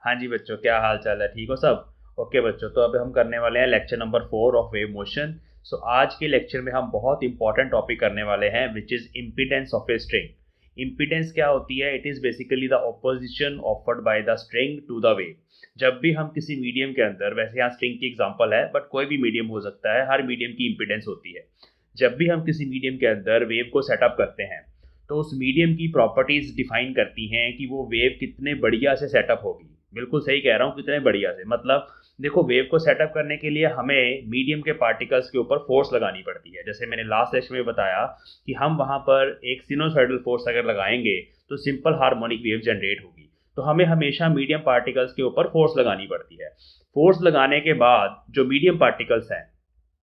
हाँ जी बच्चों, क्या हाल चाल है? ठीक हो सब? ओके बच्चों, तो अब हम करने वाले हैं lecture number 4 of wave motion. So आज के लेक्चर में हम बहुत इंपॉर्टेंट टॉपिक करने वाले हैं which is impedance of a string. Impedance क्या होती है? It is basically the opposition offered by the string to the wave. जब भी हम किसी मीडियम के अंदर, वैसे यहाँ स्ट्रिंग की एग्जांपल है बट कोई भी मीडियम हो सकता है, हर मीडियम की इम्पीडेंस होती है। जब भी हम किसी मीडियम के अंदर वेव को सेटअप करते हैं तो उस मीडियम की प्रॉपर्टीज डिफाइन करती हैं कि वो वेव कितने बढ़िया से सेटअप होगी। बिल्कुल सही कह रहा हूँ, कितने बढ़िया से। मतलब देखो, वेव को सेटअप करने के लिए हमें मीडियम के पार्टिकल्स के ऊपर फोर्स लगानी पड़ती है। जैसे मैंने लास्ट सेशन में बताया कि हम वहाँ पर एक सिनोसॉइडल फोर्स अगर लगाएंगे तो सिंपल हार्मोनिक वेव जनरेट होगी। तो हमें हमेशा मीडियम पार्टिकल्स के ऊपर फोर्स लगानी पड़ती है। फोर्स लगाने के बाद जो मीडियम पार्टिकल्स हैं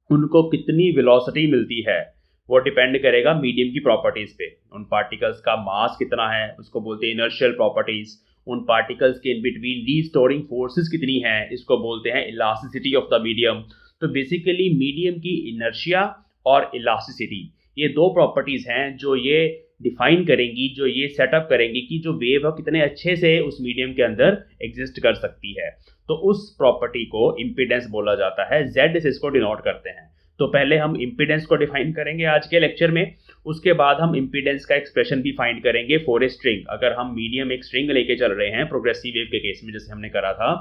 उनको कितनी वेलोसिटी मिलती है वो डिपेंड करेगा मीडियम की प्रॉपर्टीज पे। उन पार्टिकल्स का मास कितना है उसको बोलते हैं इनर्शियल प्रॉपर्टीज। उन पार्टिकल्स के इन बिटवीन रीस्टोरिंग फोर्सेस कितनी है इसको बोलते हैं इलास्टिसिटी ऑफ द मीडियम। तो बेसिकली मीडियम की इनर्शिया और इलास्टिसिटी, ये दो प्रॉपर्टीज हैं जो ये डिफाइन करेंगी, जो ये सेटअप करेंगी कि जो वेव है कितने अच्छे से उस मीडियम के अंदर एग्जिस्ट कर सकती है। तो उस प्रॉपर्टी को इम्पीडेंस बोला जाता है। जेड से इसको डिनोट करते हैं। तो पहले हम इम्पीडेंस को डिफाइन करेंगे आज के लेक्चर में, उसके बाद हम इम्पीडेंस का एक्सप्रेशन भी फाइंड करेंगे फॉर ए स्ट्रिंग। अगर हम मीडियम एक स्ट्रिंग लेके चल रहे हैं प्रोग्रेसिव वेव के केस में जैसे हमने करा था,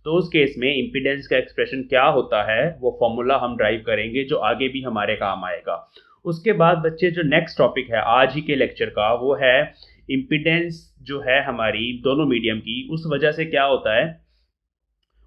तो उस केस में इम्पीडेंस का एक्सप्रेशन क्या होता है वो फॉर्मूला हम ड्राइव करेंगे जो आगे भी हमारे काम आएगा। उसके बाद बच्चे जो नेक्स्ट टॉपिक है आज ही के लेक्चर का वो है इम्पीडेंस जो है हमारी दोनों मीडियम की, उस वजह से क्या होता है।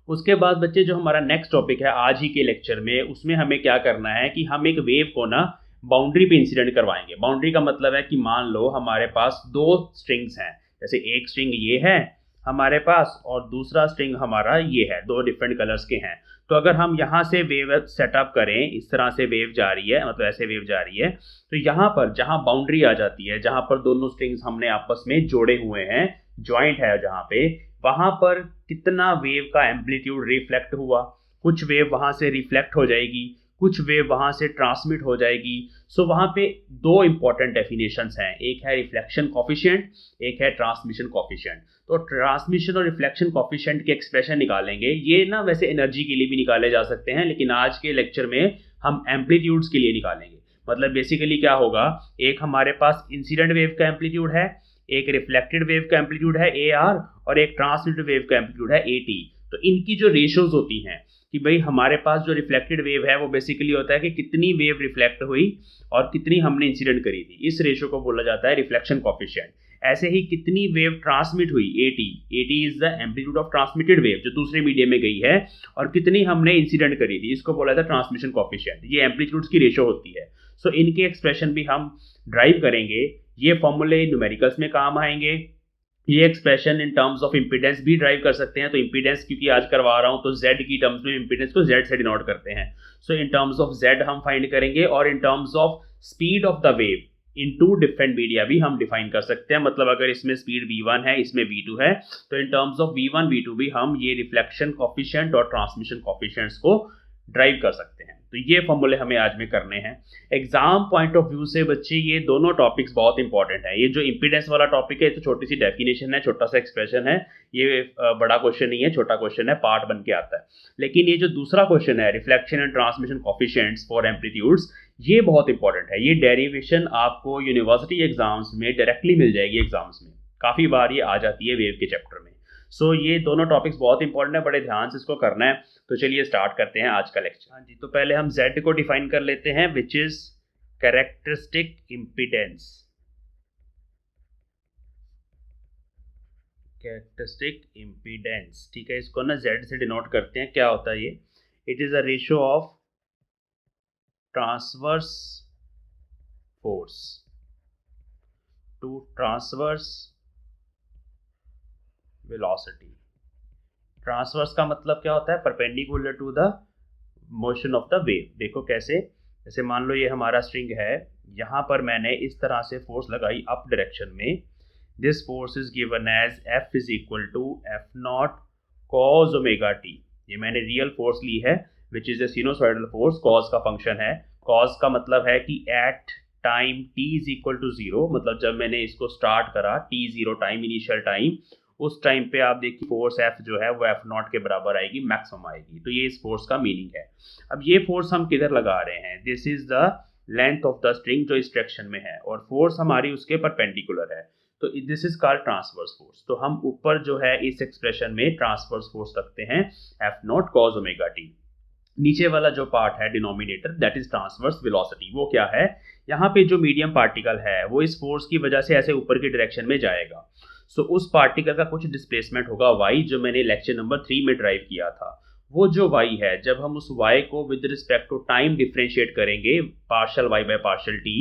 उसके बाद बच्चे जो हमारा नेक्स्ट टॉपिक है आज ही के लेक्चर में, उसमें हमें क्या करना है कि हम एक वेव को ना बाउंड्री पे इंसिडेंट करवाएंगे। बाउंड्री का मतलब है कि मान लो हमारे पास दो स्ट्रिंग्स हैं, जैसे एक स्ट्रिंग ये है हमारे पास और दूसरा स्ट्रिंग हमारा ये है, दो डिफरेंट कलर्स के हैं। तो अगर हम यहाँ से वेव सेटअप करें, इस तरह से वेव जा रही है, मतलब ऐसे वेव जा रही है, तो यहाँ पर जहाँ बाउंड्री आ जाती है, जहाँ पर दोनों स्ट्रिंग्स हमने आपस में जोड़े हुए हैं, ज्वाइंट है जहाँ पे, वहां पर कितना वेव का एम्पलीट्यूड रिफ्लेक्ट हुआ। कुछ वेव वहां से रिफ्लेक्ट हो जाएगी, कुछ वेव वहां से ट्रांसमिट हो जाएगी। सो वहां पे दो इंपॉर्टेंट डेफिनेशंस हैं, एक है रिफ्लेक्शन कॉफिशिएंट, एक है ट्रांसमिशन कॉफिशिएंट। तो ट्रांसमिशन और रिफ्लेक्शन कॉफिशिएंट के एक्सप्रेशन निकालेंगे। ये ना वैसे एनर्जी के लिए भी निकाले जा सकते हैं, लेकिन आज के लेक्चर में हम एम्पलीट्यूड्स के लिए निकालेंगे। मतलब बेसिकली क्या होगा, एक हमारे पास इंसिडेंट वेव का एम्पलीट्यूड है, एक रिफ्लेक्टेड वेव का एम्पलीट्यूड है ए आर, और एक ट्रांसमिटेड वेव का एम्पलीट्यूड है ए टी। तो इनकी जो रेशियोज होती हैं कि भाई हमारे पास जो रिफ्लेक्टेड वेव है वो बेसिकली होता है कि कितनी वेव रिफ्लेक्ट हुई और कितनी हमने इंसिडेंट करी थी, इस रेशियो को बोला जाता है रिफ्लेक्शन कॉफिशिएंट। ऐसे ही कितनी वेव ट्रांसमिट हुई A T is the amplitude of transmitted wave जो दूसरे मीडियम में गई है, और कितनी हमने इंसिडेंट करी थी, इसको बोला जाता है ट्रांसमिशन कॉफिशिएंट। ये एम्पलीट्यूड्स की रेशियो होती है। सो इनके एक्सप्रेशन भी हम ड्राइव करेंगे। ये फॉर्मूले न्यूमेरिकल्स में काम आएंगे। ये expression in terms of impedance भी ड्राइव कर सकते हैं। तो इंपीडेंस क्योंकि आज करवा रहा हूं तो जेड की टर्म्स में इंपीडेंस को जेड से डिनोट करते हैं। So in terms of Z हम फाइंड करेंगे, और in terms of speed of the wave in two different media भी हम डिफाइन कर सकते हैं। मतलब अगर इसमें स्पीड v1 है, इसमें v2 है, तो इन टर्म्स ऑफ v1 v2 भी हम ये रिफ्लेक्शन कॉफिशिएंट और ट्रांसमिशन कॉफिशिएंट्स को ड्राइव कर सकते हैं। तो ये फॉर्मूले हमें आज में करने हैं। एग्जाम पॉइंट ऑफ व्यू से बच्चे ये दोनों टॉपिक्स बहुत इंपॉर्टेंट है। ये जो इंपीडेंस वाला टॉपिक है तो छोटी सी डेफिनेशन है, छोटा सा एक्सप्रेशन है, ये बड़ा क्वेश्चन नहीं है, छोटा क्वेश्चन है, पार्ट बन के आता है। लेकिन ये जो दूसरा क्वेश्चन है reflection and transmission coefficients for amplitudes, ये बहुत इंपॉर्टेंट है। ये डेरिवेशन आपको यूनिवर्सिटी एग्जाम्स में डायरेक्टली मिल जाएगी, एग्जाम्स में काफ़ी बार ये आ जाती है वेव के चैप्टर में। सो ये दोनों टॉपिक्स बहुत इंपॉर्टेंट है, बड़े ध्यान से इसको करना है। तो चलिए स्टार्ट करते हैं आज का लेक्चर। हाँ जी, तो पहले हम Z को डिफाइन कर लेते हैं, which is characteristic impedance. Characteristic impedance, ठीक है, इसको ना Z से डिनोट करते हैं। क्या होता है ये? It is a ratio of transverse force to transverse velocity. Transverse का मतलब क्या होता है? Perpendicular to the motion of the wave. देखो कैसे, जैसे मान लो ये हमारा स्ट्रिंग है, यहाँ पर मैंने इस तरह से फोर्स लगाई अप डायरेक्शन में। This force is given as F is equal to F0 cos omega t. ये मैंने रियल फोर्स ली है which is a sinusoidal force, cos का फंक्शन है। cos का मतलब है कि at time t is equal to 0, मतलब जब मैंने इसको स्टार्ट करा t0 टाइम, इनिशियल टाइम, उस टाइम पे आप देखिए फोर्स F जो है वो F0 के बराबर आएगी, मैक्सिमम आएगी। तो ये इस फोर्स का मीनिंग है। अब ये फोर्स हम किधर लगा रहे हैं, this is the length of the string जो इस डायरेक्शन में है, और फोर्स हमारी उसके परपेंडिकुलर है, तो this is called transverse force. तो हम ऊपर जो है इस एक्सप्रेशन में ट्रांसवर्स फोर्स रखते हैं F0 cos ओमेगा t। नीचे वाला जो पार्ट है denominator, that is transverse velocity. वो क्या है, यहाँ पे जो मीडियम पार्टिकल है वो इस फोर्स की वजह से ऐसे ऊपर की डायरेक्शन में जाएगा। सो उस पार्टिकल का कुछ डिस्प्लेसमेंट होगा y, जो मैंने लेक्चर नंबर 3 में ड्राइव किया था। वो जो y है, जब हम उस y को with respect to time differentiate करेंगे partial y by partial t,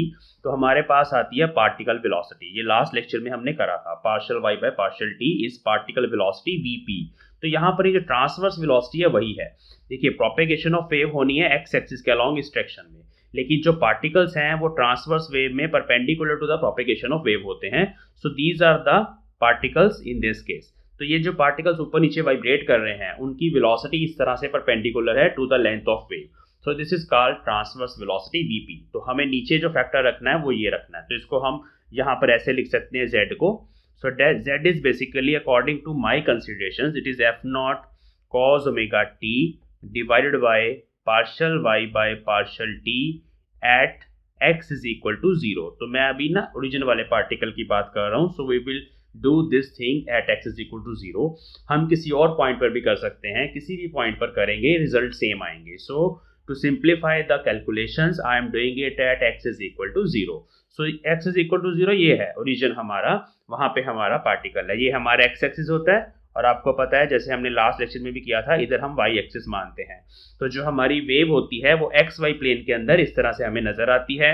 तो हमारे पास आती है पार्टिकल वेलोसिटी। ये लास्ट लेक्चर में हमने करा था, partial y by partial t is particle velocity vp। तो यहाँ पर ये जो ट्रांसवर्स वेलोसिटी है वही है। देखिए प्रोपेगेशन ऑफ वेव होनी है एक्स एक्सिस के अलोंग इस डायरेक्शन में, लेकिन जो पार्टिकल्स हैं वो ट्रांसवर्स वेव में perpendicular to the propagation of wave होते हैं। So these are the particles in this case. तो ये जो पार्टिकल्स ऊपर नीचे वाइब्रेट कर रहे हैं उनकी वेलोसिटी इस तरह से परपेंडिकुलर है to the length of wave. So this is called transverse velocity VP. तो हमें नीचे जो फैक्टर रखना है वो ये रखना है, तो इसको हम यहाँ पर ऐसे लिख सकते हैं z को। सो z is basically according to my considerations it is f0 cos omega t divided by partial y by partial t at x is equal to 0। तो मैं अभी ना ओरिजिन वाले पार्टिकल की बात कर रहा हूँ। So we will do this thing at x is equal to 0। हम किसी और पॉइंट पर भी कर सकते हैं, किसी भी पॉइंट पर करेंगे रिजल्ट सेम आएंगे। सो to simplify the calculations I am doing it at x is equal to 0। so x is equal to 0 ये है ओरिजिन हमारा, वहां पे हमारा पार्टिकल है, ये हमारा x एक्सिस होता है। और आपको पता है जैसे हमने लास्ट लेक्चर में भी किया था, इधर हम y एक्सिस मानते हैं। तो जो हमारी वेव होती है वो एक्स वाई प्लेन के अंदर इस तरह से हमें नजर आती है।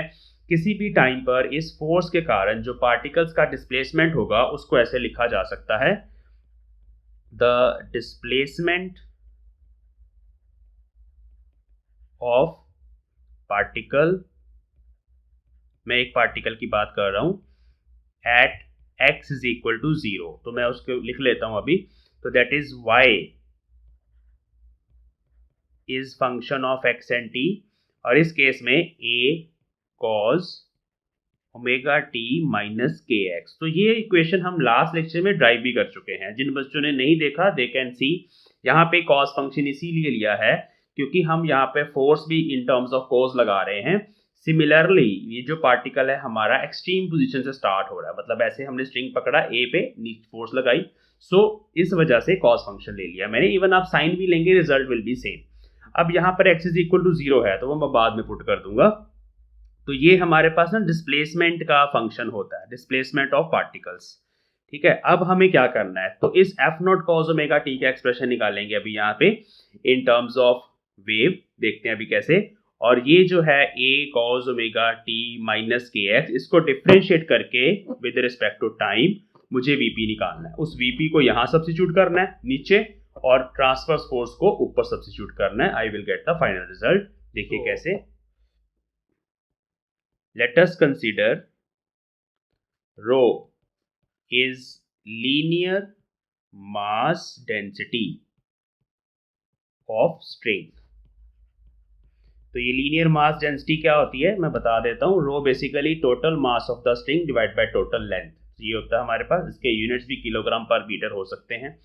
किसी भी टाइम पर इस फोर्स के कारण जो पार्टिकल्स का डिस्प्लेसमेंट होगा उसको ऐसे लिखा जा सकता है, द डिस्प्लेसमेंट ऑफ पार्टिकल, मैं एक पार्टिकल की बात कर रहा हूं, at x is equal to 0। तो मैं उसको लिख लेता हूं अभी। तो that is y is function of x and t, और इस केस में a cos omega t minus k x. तो ये इक्वेशन हम लास्ट लेक्चर में ड्राइव भी कर चुके हैं। जिन बच्चों ने नहीं देखा दे कैन सी। यहाँ पे cos फंक्शन इसीलिए लिया है क्योंकि हम यहाँ पे फोर्स भी इन टर्म्स ऑफ कोस लगा रहे हैं। सिमिलरली ये जो पार्टिकल है हमारा एक्सट्रीम पोजीशन से स्टार्ट हो रहा है, मतलब ऐसे हमने स्ट्रिंग पकड़ा ए पे, नीचे फोर्स लगाई, सो इस वजह से कॉस फंक्शन ले लिया मैंने। इवन आप साइन भी लेंगे रिजल्ट विल बी सेम। अब यहाँ पर x इज इक्वल टू 0 है तो वो मैं बाद में पुट कर दूंगा। तो ये हमारे पास ना डिस्प्लेसमेंट का फंक्शन होता है, डिस्प्लेसमेंट ऑफ पार्टिकल्स। ठीक है, अब हमें क्या करना है, तो इस f0 cos ओमेगा t का एक्सप्रेशन निकालेंगे अभी यहाँ पे इन टर्म्स ऑफ वेव। देखते हैं अभी कैसे। और ये जो है a cos omega t minus k x, इसको डिफरेंशिएट करके विद रिस्पेक्ट टू टाइम मुझे vp निकालना है। उस vp को यहाँ सब्स्टिट्यूट करना है नीचे, और ट्रांसवर्स फोर्स को ऊपर सब्स्टिट्यूट करना है। I will get the final result. देखिए कैसे। Let us consider rho is linear mass density of string. तो ये लीनियर मास डेंसिटी क्या होती है मैं बता देता हूँ। Rho basically total mass of the string divide by total length, ये होता है हमारे पास। इसके यूनिट्स भी किलोग्राम पर मीटर हो सकते हैं।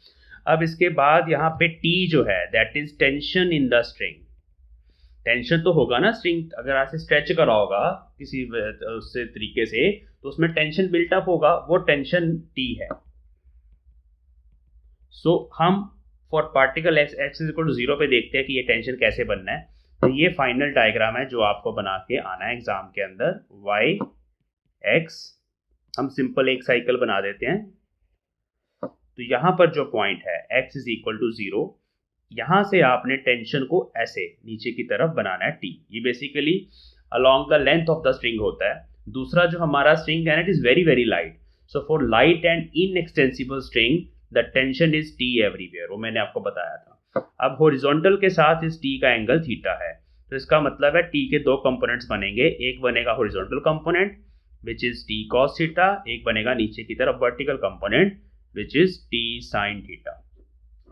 अब इसके बाद यहाँ पे T जो है that is tension in the string. Tension तो होगा ना, स्ट्रिंग अगर ऐसे स्ट्रेच करा होगा किसी उससे तरीके से तो उसमें टेंशन बिल्टअप होगा, वो टेंशन T है। सो हम for particle x is equal to 0 पे देखते हैं कि ये टेंशन कैसे बनना है। तो ये फाइनल डायग्राम है जो आपको बना के आना है एग्जाम के अंदर। y x हम सिंपल एक साइकिल बना देते हैं। तो यहाँ पर जो पॉइंट है x इज इक्वल टू 0, यहाँ से आपने टेंशन को ऐसे नीचे की तरफ बनाना है T। ये basically along the length of the string होता है। दूसरा जो हमारा स्ट्रिंग है it is very very light. So for light and inextensible string the tension is T everywhere, वो मैंने आपको बताया था। अब हॉरिजॉन्टल के साथ इस T का एंगल थीटा है, तो इसका मतलब है T के दो कंपोनेंट्स बनेंगे। एक बनेगा horizontal component which is T cos theta, एक बनेगा नीचे की तरफ vertical component which is T sin theta.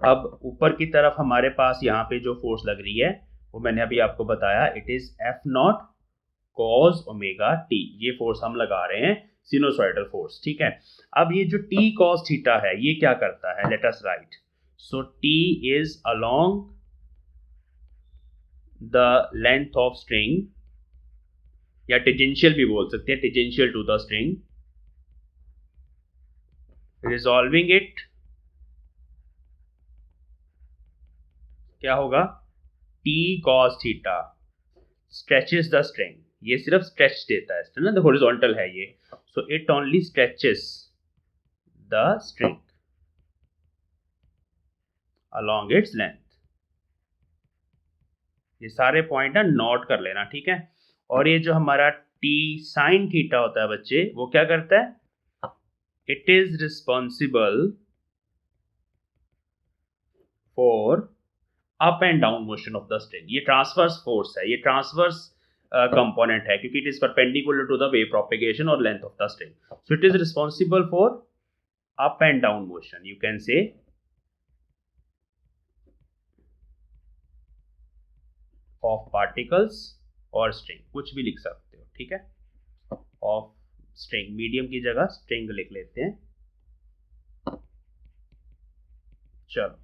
अब ऊपर की तरफ हमारे पास यहाँ पे जो फोर्स लग रही है वो मैंने अभी आपको बताया, it is F0 cos omega t। ये फोर्स हम लगा रहे हैं सिनुसॉइडल फोर्स, ठीक है। अब ये जो टी कॉस थीटा है ये क्या करता है, let us write. So T is along the length of string, या टेंजेंशियल भी बोल सकते हैं, tangential to the string, resolving it क्या होगा, T cos theta stretches the string, ये सिर्फ स्ट्रेच देता है ना, द हॉरिजॉन्टल है ये, so it only stretches the string along its length। ये सारे पॉइंट ना नोट कर लेना, ठीक है। और ये जो हमारा टी साइन थीटा होता है बच्चे, वो क्या करता है, it is responsible for up and down motion of the string. ये ट्रांसवर्स फोर्स है, ये ट्रांसवर्स कंपोनेंट है, क्योंकि it is perpendicular to the wave propagation और length of the string, so it is responsible for up and down motion. You can say of particles और string, कुछ भी लिख सकते हो, ठीक है। ऑफ स्ट्रिंग, मीडियम की जगह स्ट्रिंग लिख लेते हैं। चलो,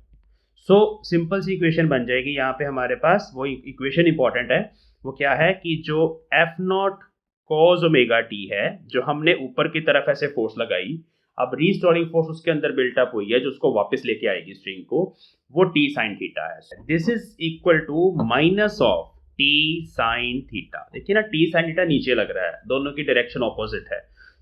सो सिंपल सी इक्वेशन बन जाएगी यहाँ पे हमारे पास। वो इक्वेशन इंपॉर्टेंट है, वो क्या है कि जो F not cos omega T है, जो हमने ऊपर की तरफ ऐसे फोर्स लगाई, अब रीस्टोरिंग फोर्स उसके अंदर बिल्टअप हुई है जो उसको वापस लेके आएगी स्ट्रिंग को, वो टी साइन थीटा है। This is equal to minus of T sine theta. देखिए ना, टी साइन थीटा नीचे लग रहा है, दोनों की डायरेक्शन ऑपोजिट है।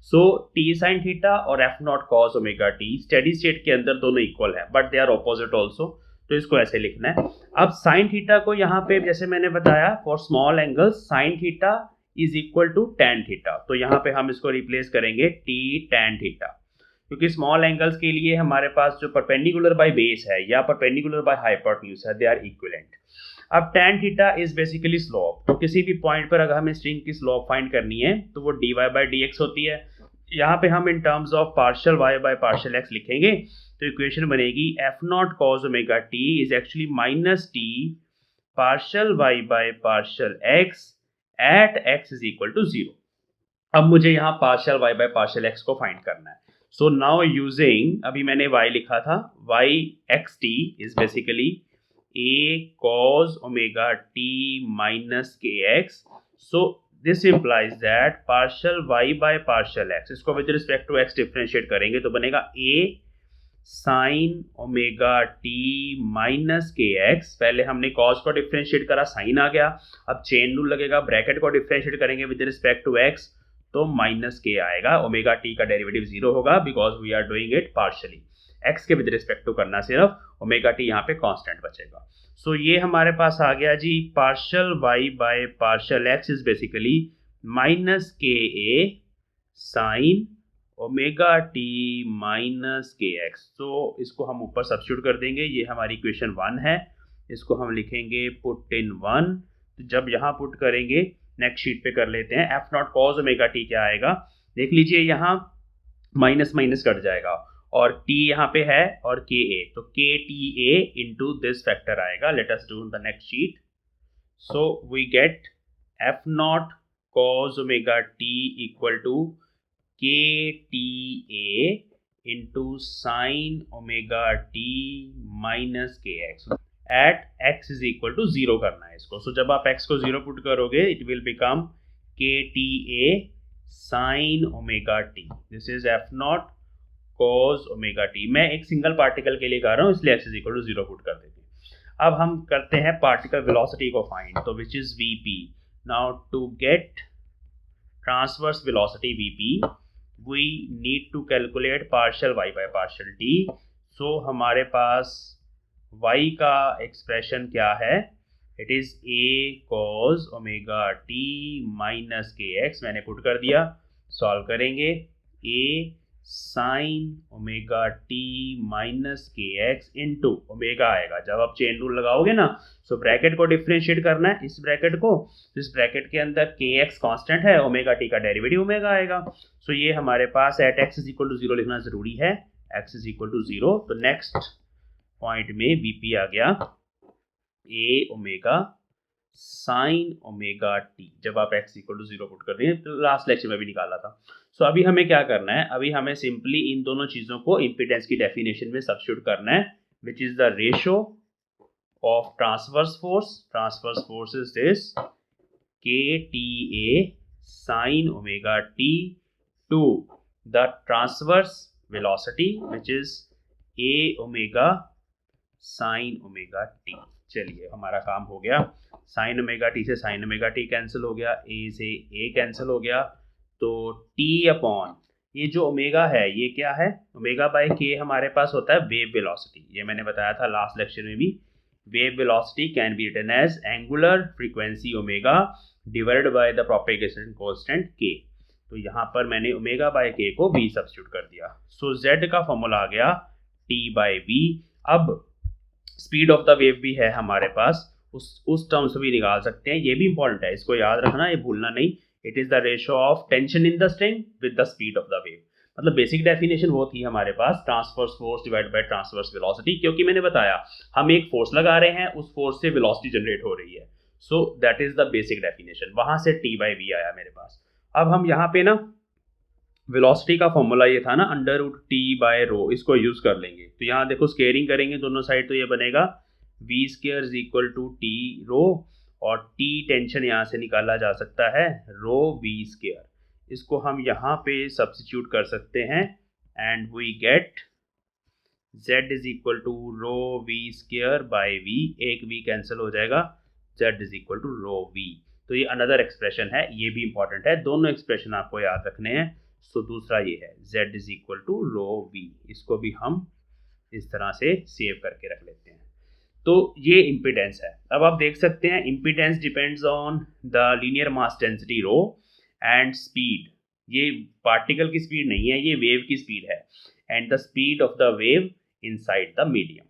सो टी साइन थीटा और F naught cos omega T steady state के अंदर दोनों इक्वल है, but they are opposite also, तो इसको ऐसे लिखना है। अब साइन थीटा को यहाँ पे जैसे मैंने बताया, for small angles sine theta is equal to tan theta, तो यहाँ पे हम इसको रिप्लेस करेंगे टी टैन थीटा, क्योंकि स्मॉल एंगल्स के लिए हमारे पास जो परपेंडिकुलर बाय बेस है या परपेंडिकुलर बाय हाइपोटेन्यूज है, दे आर इक्विवेलेंट। अब tan theta is basically slope, तो किसी भी पॉइंट पर अगर हमें स्ट्रिंग की स्लोप फाइंड करनी है तो वो dy बाय dx होती है। यहाँ पे हम in terms of partial y by partial x लिखेंगे, तो इक्वेशन बनेगी F naught cos omega t is actually minus T partial y by partial x at x is equal to 0। अब मुझे यहाँ partial y by partial x को find करना है। So now using, अभी मैंने y लिखा था, y x t is basically a cos omega t minus kx, so this implies that partial y by partial x, इसको with respect to x differentiate करेंगे तो बनेगा a sin omega t minus kx। पहले हमने cos को differentiate करा, sin आ गया, अब चेन रूल लगेगा, ब्रैकेट को डिफरेंशिएट करेंगे with respect to x तो माइनस के आएगा, ओमेगा टी का डेरिवेटिव 0 होगा because we are doing it partially, x के विद रिस्पेक्ट टू करना सिर्फ, ओमेगा टी यहाँ पे कांस्टेंट बचेगा। सो ये हमारे पास आ गया जी, partial y by partial x is basically minus k a sine omega t minus k x. तो इसको हम ऊपर सब्स्टिट्यूट कर देंगे, ये हमारी इक्वेशन 1 है, इसको हम लिखेंगे पुट इन 1। तो जब यहाँ पुट करेंगे, नेक्स्ट शीट पे कर लेते हैं, F naught cos omega T क्या आएगा, देख लीजिए यहाँ माइनस माइनस कट जाएगा और t यहाँ पे है और के ए, तो k t a into this factor आएगा। Let us do the next sheet. So we get f naught cos omega t equal to k t a into sine omega t minus k x at x is equal to 0 करना है इसको। सो जब आप x को 0 put करोगे, it will become के t A sine omega T, this is F naught cos omega T. मैं एक सिंगल पार्टिकल के लिए कर रहा हूँ, इसलिए x is equal to 0 put कर देते हैं। अब हम करते हैं पार्टिकल वेलोसिटी को फाइंड, तो which is vp। Now to get transverse velocity vp, we need to calculate partial y by partial t। So हमारे पास y का एक्सप्रेशन क्या है, it is a cos omega t minus k x, मैंने put कर दिया। Solve करेंगे, a sine omega t minus k x into omega आएगा, जब आप चेन रूल लगाओगे ना, सो ब्रैकेट को डिफरेंशिएट करना है, इस ब्रैकेट को, इस ब्रैकेट के अंदर के एक्स कॉन्स्टेंट है, ओमेगा t का डेरिवेटिव ओमेगा आएगा। सो ये हमारे पास at x is equal to 0 लिखना जरूरी है, x इज इक्वल टू 0। तो नेक्स्ट पॉइंट में vp आ गया a omega sine omega t, जब आप x इक्वल टू 0 पुट कर रहे हैं, तो लास्ट लेक्चर में भी निकाला था। सो अभी हमें क्या करना है, अभी हमें सिंपली इन दोनों चीज़ों को इम्पीडेंस की डेफिनेशन में सब्स्टिट्यूट करना है, which is the ratio of transverse force is this KTA sin omega t to the transverse velocity which is A omega sin omega t। चलिए हमारा काम हो गया, sin ओमेगा टी से sin ओमेगा टी कैंसिल हो गया, A से A cancel हो गया, तो T अपॉन ये जो ओमेगा है ये क्या है, ओमेगा बाय के हमारे पास होता है वेव वेलोसिटी। ये मैंने बताया था लास्ट लेक्चर में भी, wave velocity can be written as angular frequency omega divided by the propagation constant k। तो यहाँ पर मैंने ओमेगा बाय k को v सब्स्टिट्यूट कर दिया। सो z का फॉर्मूला आ गया t बाय v। अब स्पीड ऑफ द वेव भी है हमारे पास, उस टर्म से भी निकाल सकते हैं, ये भी इंपॉर्टेंट है, इसको याद रखना, ये भूलना नहीं। It is the ratio of tension in the string with the speed of the wave. मतलब बेसिक डेफिनेशन वो थी हमारे पास, transverse force divide by transverse velocity, क्योंकि मैंने बताया हम एक फोर्स लगा रहे हैं, उस फोर्स से वेलोसिटी जनरेट हो रही है। So that is the basic definition, वहां से टी बाई वी आया मेरे पास। अब हम यहाँ पे ना वेलोसिटी का फॉर्मूला ये था ना, अंडर रूट टी बाय रो, इसको यूज कर लेंगे। तो यहाँ देखो स्केयरिंग करेंगे दोनों साइड, तो ये बनेगा v square is equal to t rho, और टी टेंशन यहाँ से निकाला जा सकता है रो वी स्केयर। इसको हम यहाँ पे सब्स्टिट्यूट कर सकते हैं and we get z is equal to rho v square by v, एक v कैंसिल हो जाएगा, z is equal to rho v. तो ये अनदर एक्सप्रेशन है, ये भी इंपॉर्टेंट है, दोनों एक्सप्रेशन आपको याद रखने हैं। सो दूसरा ये है z is equal to rho v, इसको भी हम इस तरह से सेव करके रख लेते हैं। तो ये इम्पीडेंस है। अब आप देख सकते हैं impedance depends on the linear mass density rho and speed. ये पार्टिकल की स्पीड नहीं है, ये वेव की स्पीड है, and the speed of the wave inside the medium.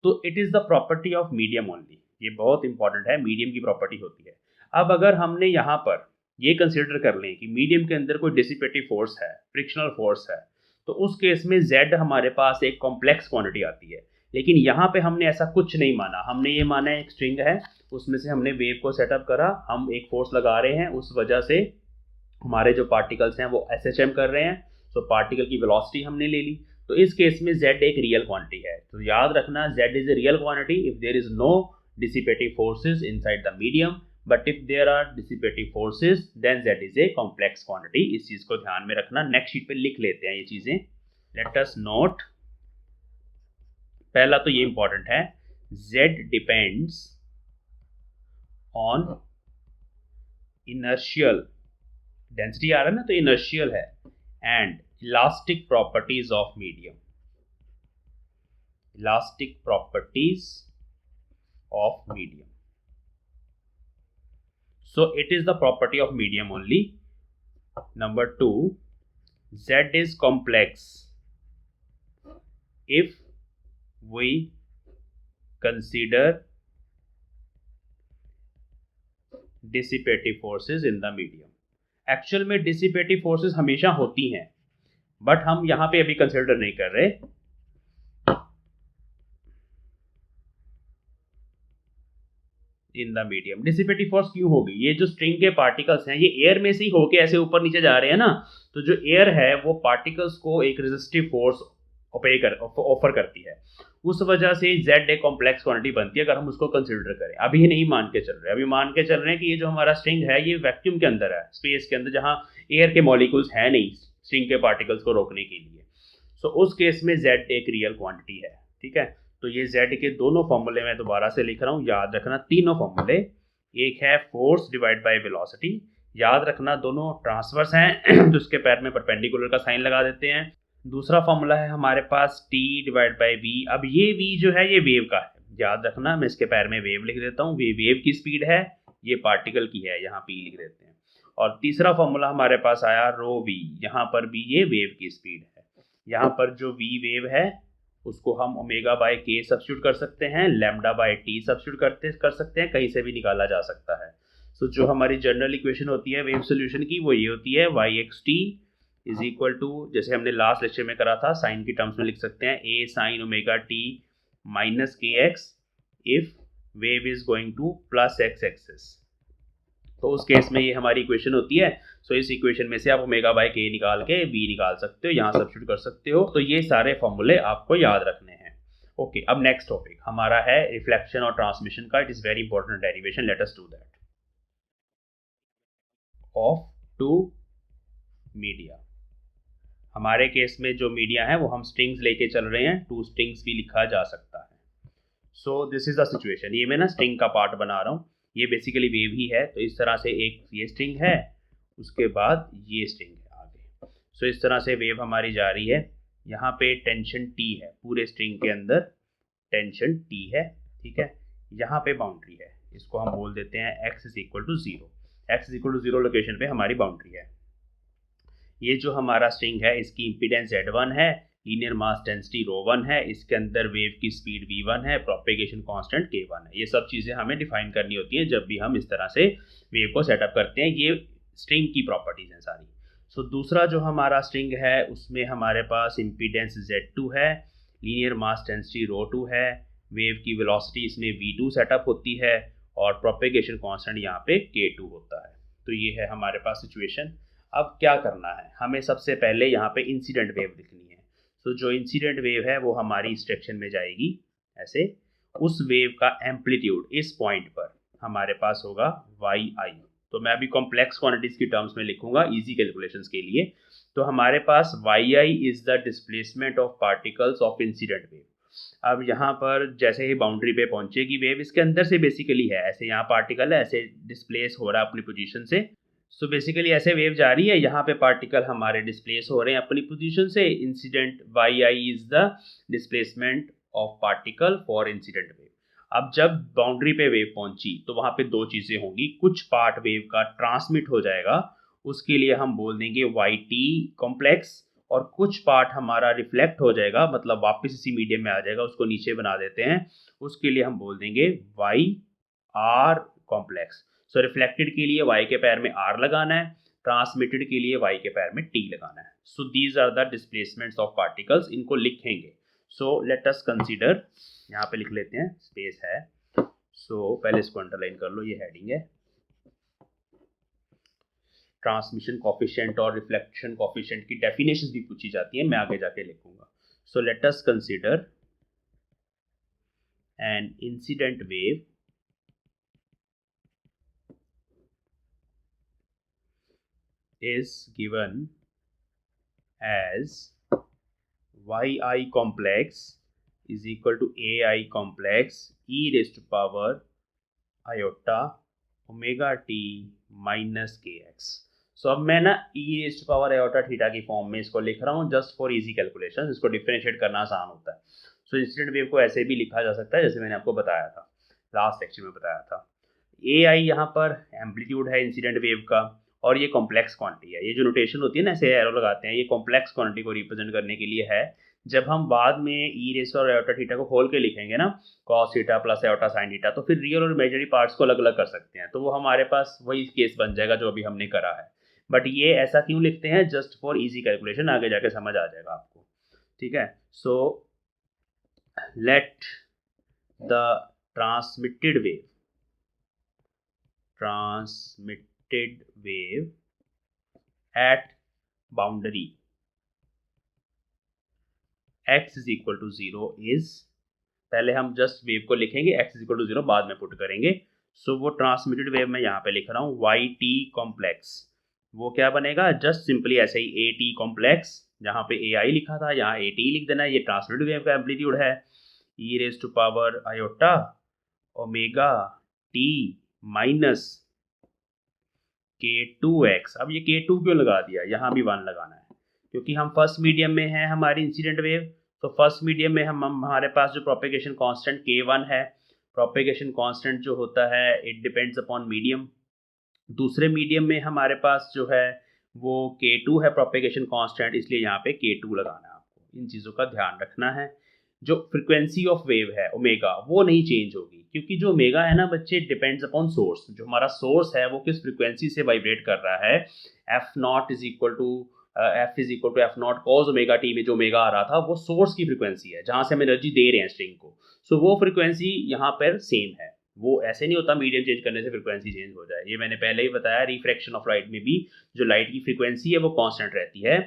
तो it is the property of medium only, ये बहुत इंपॉर्टेंट है, मीडियम की प्रॉपर्टी होती है। अब अगर हमने यहाँ पर ये कंसिडर कर लें कि मीडियम के अंदर कोई डिसिपेटिव फोर्स है, फ्रिक्शनल फोर्स है, तो उस केस में z हमारे पास एक कॉम्प्लेक्स क्वांटिटी आती है। लेकिन यहाँ पे हमने ऐसा कुछ नहीं माना, हमने ये माना एक स्ट्रिंग है, उसमें से हमने वेव को सेटअप करा, हम एक फोर्स लगा रहे हैं, उस वजह से हमारे जो पार्टिकल्स हैं वो SHM कर रहे हैं, तो पार्टिकल की वेलोसिटी हमने ले ली। तो इस केस में z एक रियल क्वांटिटी है। तो याद रखना z is a real quantity if there is no dissipative forces inside the medium, but if there are dissipative forces then z is a complex quantity. इस चीज को ध्यान में रखना। नेक्स्ट शीट पे लिख लेते हैं ये चीजें। लेट अस नोट, पहला तो ये इंपॉर्टेंट है, z depends on inertial density आ रहा है ना, तो इनर्शियल है, and elastic properties of medium, elastic properties of medium. So it is the property of medium only. Number 2, z is complex if we consider dissipative forces in the medium. Actual में dissipative forces हमेशा होती हैं, but हम यहां पे अभी consider नहीं कर रहे। In the medium dissipative force क्यों होगी, ये जो स्ट्रिंग के पार्टिकल्स हैं ये एयर में से ही होके ऐसे ऊपर नीचे जा रहे हैं ना, तो जो एयर है वो पार्टिकल्स को एक रेजिस्टिव फोर्स ऑफर करती है, उस वजह से z एक कॉम्प्लेक्स क्वांटिटी बनती है अगर हम उसको कंसिडर करें। अभी नहीं मान के चल रहे, अभी मान के चल रहे हैं कि ये जो हमारा स्ट्रिंग है ये वैक्यूम के अंदर है, स्पेस के अंदर, जहां एयर के मॉलिक्यूल्स है नहीं स्ट्रिंग के पार्टिकल्स को रोकने के लिए। सो उस केस में z एक रियल क्वांटिटी है, ठीक है। तो ये z के दोनों फॉर्मूले मैं दोबारा से लिख रहा हूँ, याद रखना तीनों फॉर्मूले। एक है फोर्स डिवाइड बाय वेलोसिटी, याद रखना दोनों ट्रांसवर्स हैं तो उसके पैर में परपेंडिकुलर का साइन लगा देते हैं। दूसरा फॉर्मूला है हमारे पास t डिवाइड बाय v। अब ये v जो है ये वेव का है, याद रखना, मैं इसके पैर में वेव लिख देता हूँ, वेव की स्पीड है, ये पार्टिकल की है, यहाँ p लिख देते हैं। और तीसरा फॉर्मूला हमारे पास आया रो v, यहाँ पर भी ये वेव की स्पीड है। यहाँ पर जो v वेव है उसको हम ओमेगा बाय k सब्स्टिट्यूट कर सकते हैं, लैम्डा बाय t सब्स्टिट्यूट कर सकते हैं, कहीं से भी निकाला जा सकता है। सो जो हमारी जनरल इक्वेशन होती है वेव सोल्यूशन की वो ये होती है, yxt इज इक्वल टू, जैसे हमने लास्ट लेक्चर में करा था, साइन की टर्म्स में लिख सकते हैं a sine omega t minus kx if wave is going two plus x axis. तो उस केस में ये हमारी इक्वेशन होती है। सो इस इक्वेशन में से आप ओमेगा बाय के निकाल के v निकाल सकते हो, यहाँ सब्स्टिट्यूट कर सकते हो। तो ये सारे फॉर्मूले आपको याद रखने हैं। ओके, अब नेक्स्ट टॉपिक हमारा है रिफ्लेक्शन और ट्रांसमिशन का। It is very important derivation, let us do that. Of two media, हमारे केस में जो मीडिया है वो हम स्ट्रिंग्स लेके चल रहे हैं, टू स्ट्रिंग्स भी लिखा जा सकता है। सो दिस इज द सिचुएशन। ये मैं ना स्ट्रिंग का पार्ट बना रहा हूँ, ये बेसिकली वेव ही है। तो इस तरह से एक ये स्ट्रिंग है, उसके बाद ये स्ट्रिंग है आगे। सो इस तरह से वेव हमारी जा रही है। यहाँ पे टेंशन टी है, पूरे स्ट्रिंग के अंदर टेंशन टी है, ठीक है। यहाँ पे बाउंड्री है, इसको हम बोल देते हैं x is equal to 0। x is equal to 0 location पे हमारी बाउंड्री है। ये जो हमारा स्ट्रिंग है इसकी इम्पीडेंस z1 है, लीनियर मास डेंसिटी ρ1 है, इसके अंदर वेव की स्पीड v1 है, प्रोपेगेशन कांस्टेंट k1 है। ये सब चीज़ें हमें डिफाइन करनी होती हैं जब भी हम इस तरह से वेव को सेटअप करते हैं। ये स्ट्रिंग की प्रॉपर्टीज हैं सारी। सो दूसरा जो हमारा स्ट्रिंग है उसमें हमारे पास इम्पीडेंस z2 है, लीनियर मास डेंसिटी ρ2 है, वेव की वेलोसिटी इसमें v2 सेटअप होती है और प्रोपेगेशन कांस्टेंट यहाँ पे k2 होता है। तो ये है हमारे पास सिचुएशन। अब क्या करना है, हमें सबसे पहले यहाँ पे इंसिडेंट वेव लिखनी है। तो जो इंसिडेंट वेव है वो हमारी इस डायरेक्शन में जाएगी ऐसे। उस वेव का एम्पलीट्यूड इस पॉइंट पर हमारे पास होगा yi। तो मैं अभी कॉम्प्लेक्स क्वांटिटीज की टर्म्स में लिखूंगा इजी कैलकुलेशंस के लिए। तो हमारे पास yi is the displacement of particles of incident wave. अब यहाँ पर जैसे ही बाउंड्री पे पहुंचेगी वेव, इसके अंदर से बेसिकली है ऐसे, यहाँ पार्टिकल है ऐसे डिस्प्लेस हो रहा है अपनी पोजीशन से। सो बेसिकली ऐसे वेव जा रही है, यहाँ पे पार्टिकल हमारे डिस्प्लेस हो रहे हैं अपनी पोजीशन से। Incident yi is the displacement of particle for incident wave. अब जब बाउंड्री पे वेव पहुंची तो वहाँ पे दो चीज़ें होंगी, कुछ पार्ट वेव का ट्रांसमिट हो जाएगा, उसके लिए हम बोल देंगे yt कॉम्प्लेक्स, और कुछ पार्ट हमारा रिफ्लेक्ट हो जाएगा, मतलब वापस इसी मीडियम में आ जाएगा, उसको नीचे बना देते हैं, उसके लिए हम बोल देंगे yr कॉम्प्लेक्स। सो रिफ्लेक्टेड के लिए y के पैर में r लगाना है, ट्रांसमिटेड के लिए y के पैर में t लगाना है। So these are the displacements of particles, इनको लिखेंगे। सो लेट अस कंसीडर, यहाँ पे लिख लेते हैं, स्पेस है। सो पहले इसको अंडरलाइन कर लो, ये हेडिंग है। ट्रांसमिशन कोफिशिएंट और रिफ्लेक्शन कोफिशिएंट की डेफिनेशंस भी पूछी जाती है, मैं आगे जाके लिखूंगा। So let us consider an incident wave is given as yi complex is equal to ai complex e raised to power iota omega t minus kx। सो अब मैं ना e raised to power iota theta की form में इसको लिख रहा हूँ just for easy calculation. इसको डिफरेंशिएट करना आसान होता है। सो इंसिडेंट वेव को ऐसे भी लिखा जा सकता है जैसे मैंने आपको बताया था, लास्ट लेक्चर में बताया था। ai यहाँ पर एम्पलीट्यूड है इंसिडेंट वेव का, और ये कॉम्प्लेक्स क्वांटिटी है। ये जो नोटेशन होती है ना, ऐसे एरो लगाते हैं, ये कॉम्प्लेक्स क्वांटिटी को रिप्रेजेंट करने के लिए है। जब हम बाद में ई रेस और आयोटा थीटा को खोल के लिखेंगे ना, cos theta plus iota sine theta, तो फिर रियल और इमेजिनरी पार्ट्स को अलग अलग कर सकते हैं। तो वो हमारे पास वही केस बन जाएगा जो अभी हमने करा है। बट ये ऐसा क्यों लिखते हैं, जस्ट फॉर इजी कैलकुलेशन, आगे जाके समझ आ जाएगा आपको, ठीक है। So let the transmitted wave at boundary x is equal to 0 is, पहले हम जस्ट वेव को लिखेंगे, x is equal to 0 बाद में पुट करेंगे। सो वो ट्रांसमिटेड वेव मैं यहाँ पे लिख रहा हूँ yt कॉम्प्लेक्स। वो क्या बनेगा, जस्ट सिंपली ऐसे ही at कॉम्प्लेक्स, जहाँ पे ai लिखा था यहाँ at लिख देना है। ये ट्रांसमिटेड वेव का एम्पलीट्यूड है, e raised to power iota omega t minus k2x। अब ये k2 क्यों लगा दिया, यहाँ भी 1 लगाना है क्योंकि हम फर्स्ट मीडियम में है हमारी इंसिडेंट वेव। तो फर्स्ट मीडियम में हमारे पास जो प्रोपेगेशन कांस्टेंट k1 है, प्रोपेगेशन कांस्टेंट जो होता है इट डिपेंड्स अपॉन मीडियम। दूसरे मीडियम में हमारे पास जो है वो k2 है प्रोपेगेशन कांस्टेंट, इसलिए यहाँ पे k2 लगाना है। आपको इन चीज़ों का ध्यान रखना है। जो फ्रिक्वेंसी ऑफ वेव है ओमेगा, वो नहीं चेंज होगी, क्योंकि जो ओमेगा है ना बच्चे, डिपेंड्स अपॉन सोर्स। जो हमारा सोर्स है वो किस फ्रिक्वेंसी से वाइब्रेट कर रहा है। f0 is equal to f0 cos omega t में जो ओमेगा आ रहा था वो सोर्स की फ्रिक्वेंसी है, जहाँ से हम एनर्जी दे रहे हैं स्ट्रिंग को। सो वो फ्रिक्वेंसी यहाँ पर सेम है। वो ऐसे नहीं होता मीडियम चेंज करने से फ्रीक्वेंसी चेंज हो जाए। ये मैंने पहले ही बताया, रिफ्रैक्शन ऑफ लाइट में भी जो लाइट की फ्रीक्वेंसी है वो कांस्टेंट रहती है,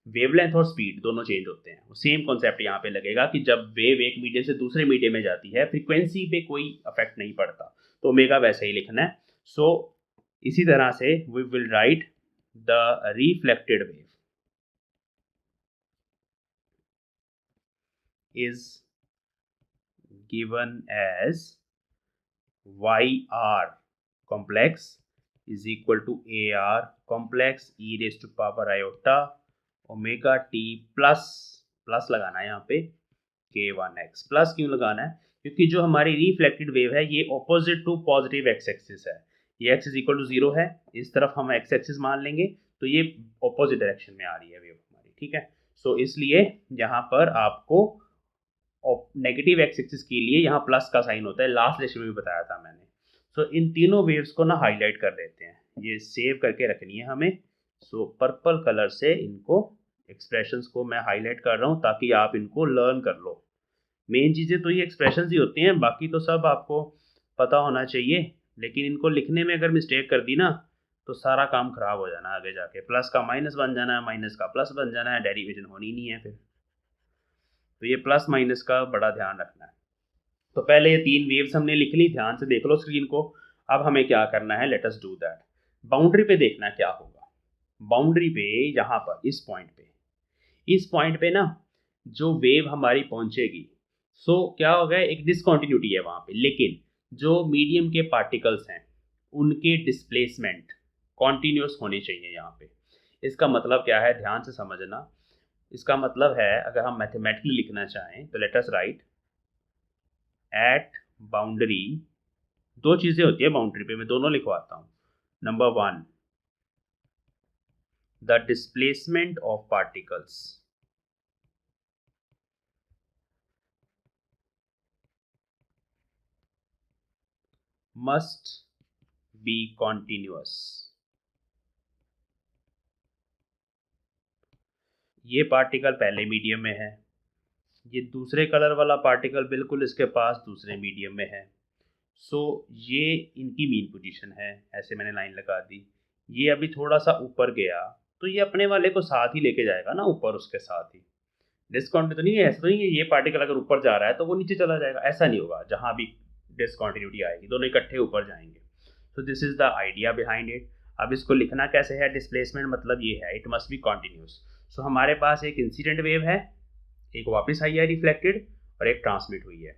वेवलेंथ और स्पीड दोनों चेंज होते हैं। सेम कॉन्सेप्ट यहाँ पे लगेगा कि जब वेव एक मीडियम से दूसरे मीडियम में जाती है फ्रीक्वेंसी पे कोई अफेक्ट नहीं पड़ता, तो ओमेगा वैसे ही लिखना है। सो इसी तरह से we will write the reflected wave is given as yr complex is equal to ar complex e raised to power iota omega t plus लगाना है यहाँ पे k1x। प्लस क्यों लगाना है? क्योंकि जो हमारी रिफ्लेक्टेड वेव है ये opposite to positive x axis है, ये x इज इक्वल टू 0 है, इस तरफ हम x एक्सिस मान लेंगे, तो ये ऑपोजिट डायरेक्शन में आ रही है वेव हमारी, ठीक है। सो इसलिए यहाँ पर आपको नेगेटिव एक्स एक्सिस के लिए यहाँ प्लस का साइन होता है, लास्ट लेक्चर में भी बताया था मैंने। सो इन तीनों वेव्स को ना हाईलाइट कर देते हैं, ये सेव करके रखनी है हमें। सो पर्पल कलर से इनको एक्सप्रेशंस को मैं हाईलाइट कर रहा हूँ ताकि आप इनको लर्न कर लो। मेन चीज़ें तो ये एक्सप्रेशंस ही होती हैं, बाकी तो सब आपको पता होना चाहिए, लेकिन इनको लिखने में अगर मिस्टेक कर दी ना तो सारा काम खराब हो जाना आगे जाके, प्लस का माइनस बन जाना है, माइनस का प्लस बन जाना है, डेरिवेशन होनी नहीं है फिर। तो ये प्लस माइनस का बड़ा ध्यान रखना है। तो पहले ये तीन वेव्स हमने लिख ली, ध्यान से देख लो स्क्रीन को। अब हमें क्या करना है, let us do that. Boundary पे देखना क्या होगा। बाउंड्री पे यहाँ पर इस पॉइंट पे ना जो वेव हमारी पहुंचेगी, सो क्या होगा, एक डिसकॉन्टिन्यूटी है वहाँ पे, लेकिन जो मीडियम के पार्टिकल्स हैं उनके डिस्प्लेसमेंट कॉन्टिन्यूस होने चाहिए यहाँ पे। इसका मतलब क्या है, ध्यान से समझना। इसका मतलब है अगर हम मैथमेटिकली लिखना चाहें तो let us write at boundary, दो चीजें होती है बाउंड्री पे, मैं दोनों लिखवाता हूं। Number 1 the displacement of particles must be continuous. ये पार्टिकल पहले मीडियम में है, ये दूसरे कलर वाला पार्टिकल बिल्कुल इसके पास दूसरे मीडियम में है। सो ये इनकी मीन पोजीशन है, ऐसे मैंने लाइन लगा दी। ये अभी थोड़ा सा ऊपर गया तो ये अपने वाले को साथ ही लेके जाएगा ना ऊपर, उसके साथ ही। डिसकॉन्टिन्यूटी तो नहीं है, ऐसा तो नहीं है ये पार्टिकल अगर ऊपर जा रहा है तो वो नीचे चला जाएगा, ऐसा नहीं होगा। जहाँ भी डिसकॉन्टिन्यूटी आएगी दोनों इकट्ठे ऊपर जाएंगे। सो this is the idea behind it. अब इसको लिखना कैसे है, डिस्प्लेसमेंट मतलब ये है, इट मस्ट बी कॉन्टिन्यूस। सो हमारे पास एक इंसिडेंट वेव है, एक वापस आई है रिफ्लेक्टेड, और एक ट्रांसमिट हुई है।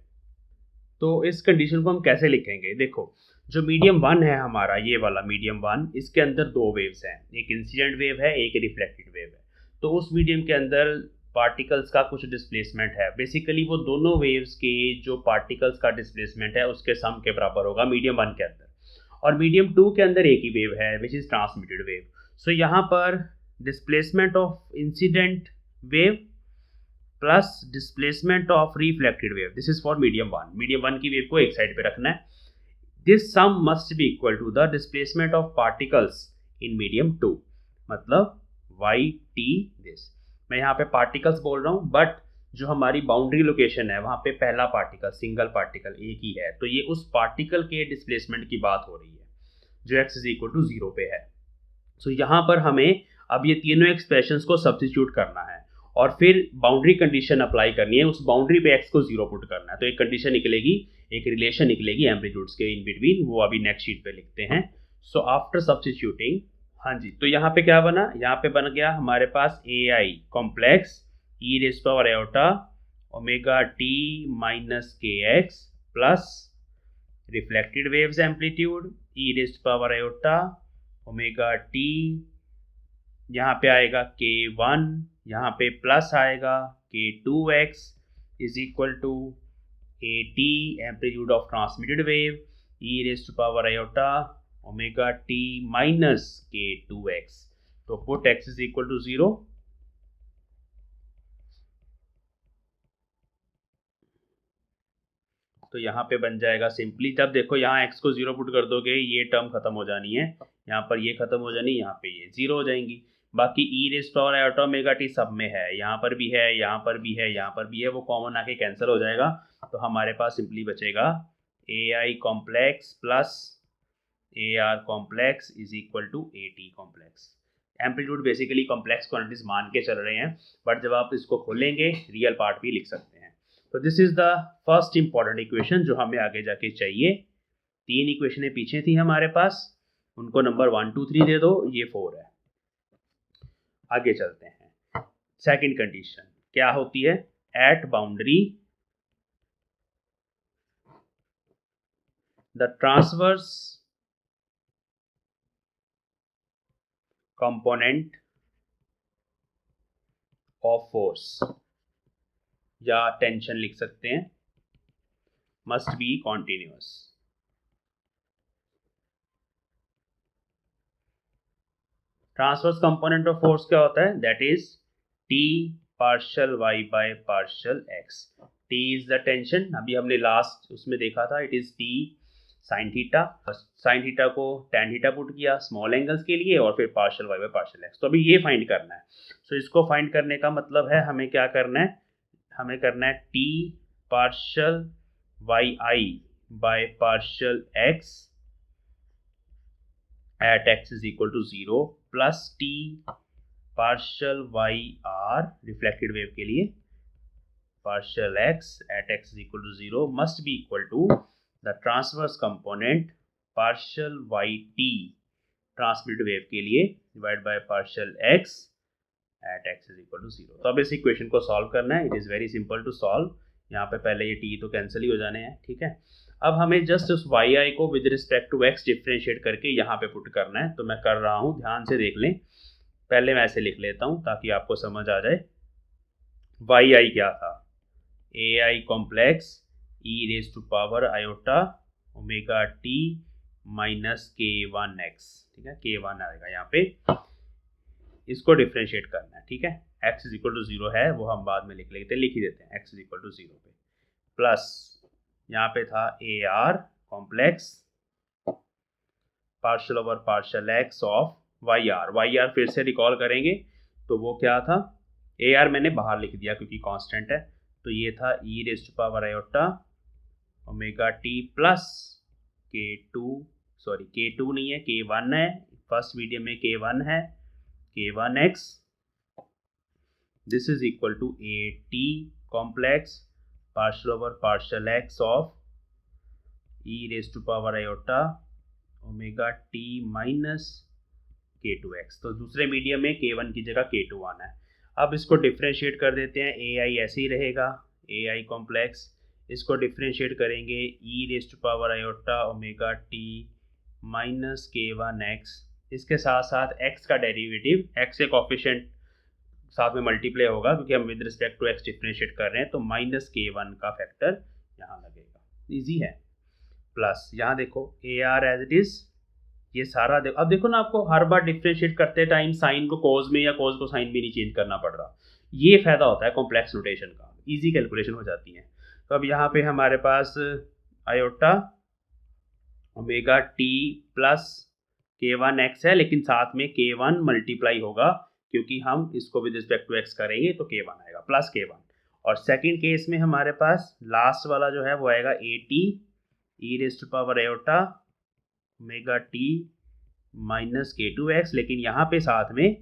तो इस कंडीशन को हम कैसे लिखेंगे, देखो जो मीडियम 1 है हमारा, ये वाला मीडियम 1, इसके अंदर दो वेव्स हैं, एक इंसिडेंट वेव है, एक रिफ्लेक्टेड वेव है। तो उस मीडियम के अंदर पार्टिकल्स का कुछ डिस्प्लेसमेंट है, बेसिकली वो दोनों वेव्स के जो पार्टिकल्स का डिस्प्लेसमेंट है उसके सम के बराबर होगा मीडियम 1 के अंदर। और मीडियम 2 के अंदर एक ही वेव है which is transmitted wave. So यहाँ पर displacement of incident wave plus displacement of reflected wave, this is for medium 1। Medium 1 की वेव को एक साइड पे रखना है। This sum must be equal to the displacement of particles in medium 2, मतलब वाई टी दिस। मैं यहाँ पे पार्टिकल्स बोल रहा हूँ, बट जो हमारी बाउंड्री लोकेशन है वहाँ पे पहला पार्टिकल, सिंगल पार्टिकल एक ही है, तो ये उस पार्टिकल के डिस्प्लेसमेंट की बात हो रही है जो x इज इक्वल टू 0 पे है। सो यहाँ पर हमें अब ये तीनों एक्सप्रेशंस को सब्स्टिट्यूट करना है और फिर बाउंड्री कंडीशन अप्लाई करनी है, उस बाउंड्री पे x को 0 पुट करना है। तो एक कंडीशन निकलेगी, एक रिलेशन निकलेगी एम्पलीट्यूड्स के इन बिटवीन, वो अभी नेक्स्ट शीट पे लिखते हैं। सो आफ्टर सब्स्टिट्यूटिंग, हाँ जी, तो यहाँ पे क्या बना, यहाँ पे बन गया हमारे पास AI complex e raise power iota omega t minus KX plus reflected waves amplitude e raise power iota omega t, यहाँ पे आएगा K1, यहाँ पे प्लस आएगा K2x is equal to AT amplitude of transmitted wave e raise to power iota omega t minus K2x। तो put x is equal to 0। तो यहाँ पे बन जाएगा सिंपली, जब देखो यहाँ x को 0 पुट कर दोगे ये टर्म खत्म हो जानी है, यहाँ पर ये खत्म हो जानी, यहाँ पे ये 0 हो जाएंगी। बाकी ई raise power iota omega T सब में है, यहाँ पर भी है, यहाँ पर भी है, यहाँ पर भी है, वो कॉमन आके कैंसिल हो जाएगा। तो हमारे पास सिंपली बचेगा AI complex plus AR complex is equal to AT complex. Amplitude basically complex quantities मान के चल रहे हैं, बट जब आप इसको खोलेंगे रियल पार्ट भी लिख सकते हैं। तो this is the first important equation जो हमें आगे जाके चाहिए। 3 इक्वेशनें पीछे थी हमारे पास, उनको नंबर 1 2 3 दे दो, ये 4 है। आगे चलते हैं। सेकंड कंडीशन क्या होती है? At boundary the transverse component of force, या टेंशन लिख सकते हैं, must be continuous. Transverse component of force क्या होता है? That is T partial y by partial x। T is the tension, अभी हमने लास्ट उसमें देखा था, it is T sine theta. Sine theta को tan थीटा पुट किया स्मॉल एंगल्स के लिए, और फिर partial y by partial x। तो अभी ये फाइंड करना है। सो इसको फाइंड करने का मतलब है हमें क्या करना है? हमें करना है T partial yi bye partial x at x is equal to 0 plus T partial yr reflected wave के लिए partial x at x is equal to 0 must be equal to the transverse component partial yt transmitted wave के लिए divide by partial x at x is equal to 0। तो अब इस equation को solve करना है। It is very simple to solve. यहाँ पे पहले ये t तो कैंसिल ही हो जाने हैं, ठीक है। अब हमें जस्ट उस yi को with respect to x differentiate करके यहाँ पे पुट करना है। तो मैं कर रहा हूँ, ध्यान से देख लें। पहले मैं ऐसे लिख लेता हूँ ताकि आपको समझ आ जाए। yi क्या था? ai complex e raise to power iota omega t minus k1x, ठीक है, k1 आएगा यहाँ पे। इसको डिफ्रेंशिएट करना है, ठीक है। x इज इक्वल टू 0 है, वो हम बाद में लिख लेते हैं, लिख ही देते हैं x इज इक्वल टू 0 पे। प्लस यहाँ पे था AR complex partial over partial x of YR फिर से रिकॉल करेंगे तो वो क्या था? AR मैंने बाहर लिख दिया क्योंकि कांस्टेंट है, तो ये था e raise to power iota omega t plus k2 नहीं है, k1 है। फर्स्ट मीडियम में k1 है, k1x। This is equal to AT complex partial over partial x of e raise to power iota omega t minus k2x। तो दूसरे medium में k1 की जगह k2 आना है। अब इसको डिफ्रेंशिएट कर देते हैं। ai ऐसे ही रहेगा, ai कॉम्प्लेक्स। इसको डिफ्रेंशिएट करेंगे e raise to power iota omega t minus k1x। इसके साथ साथ x का डेरिवेटिव, x के कोफिशिएंट साथ में मल्टीप्लाई होगा क्योंकि हम with respect to x differentiate कर रहे हैं, तो माइनस k1 का फैक्टर यहाँ लगेगा। इजी है। प्लस यहाँ देखो AR एज इट इज, ये सारा देखो। अब देखो ना, आपको हर बार डिफ्रेंशिएट करते टाइम साइन को कोस में या कोस को साइन में नहीं चेंज करना पड़ रहा। ये फायदा होता है कॉम्प्लेक्स नोटेशन का, इजी कैलकुलेशन हो जाती है। तो अब यहाँ पे हमारे पास iota omega t plus k1x है, लेकिन साथ में k1 मल्टीप्लाई होगा क्योंकि हम इसको विद रिस्पेक्ट टू x करेंगे तो k1 आएगा, प्लस k1। और सेकंड केस में हमारे पास लास्ट वाला जो है वो आएगा AT e raise to power iota omega t minus k2x, लेकिन यहाँ पे साथ में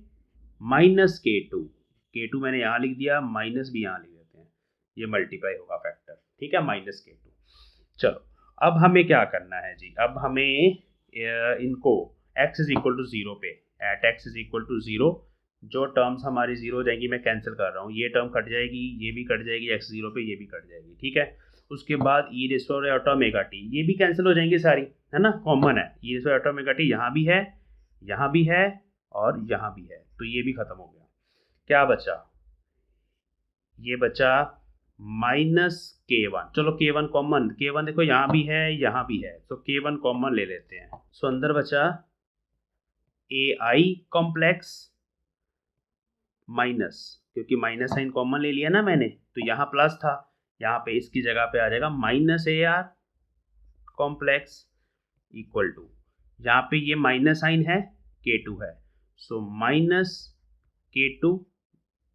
माइनस k2 मैंने यहाँ लिख दिया, माइनस भी यहाँ लिख देते हैं, ये मल्टीप्लाई होगा फैक्टर, ठीक है, माइनस k2। चलो अब हमें क्या करना है जी? अब हमें इनको x इज इक्वल टू 0 पे, at x is equal to 0 जो टर्म्स हमारी 0 हो जाएंगी, मैं कैंसिल कर रहा हूँ, ये टर्म कट जाएगी, ये भी कट जाएगी, x 0 पे ये भी कट जाएगी, ठीक है। उसके बाद e raise to iota omega t, ये भी कैंसिल हो जाएंगी सारी, है ना, कॉमन है। e raise to iota omega t यहाँ भी है, यहाँ भी है और यहाँ भी है, तो ये भी खत्म हो गया। क्या बचा? ये बचा माइनस k1। चलो k1 कॉमन, k1 देखो यहाँ भी है, यहाँ भी है, तो k1 कॉमन ले लेते हैं। सो अंदर बचा ai कॉम्प्लेक्स माइनस, क्योंकि माइनस साइन कॉमन ले लिया ना मैंने, तो यहाँ प्लस था, यहाँ पे इसकी जगह पे आ जाएगा minus AR complex equal to, यहाँ पे ये माइनस साइन है, k2 है, so minus k2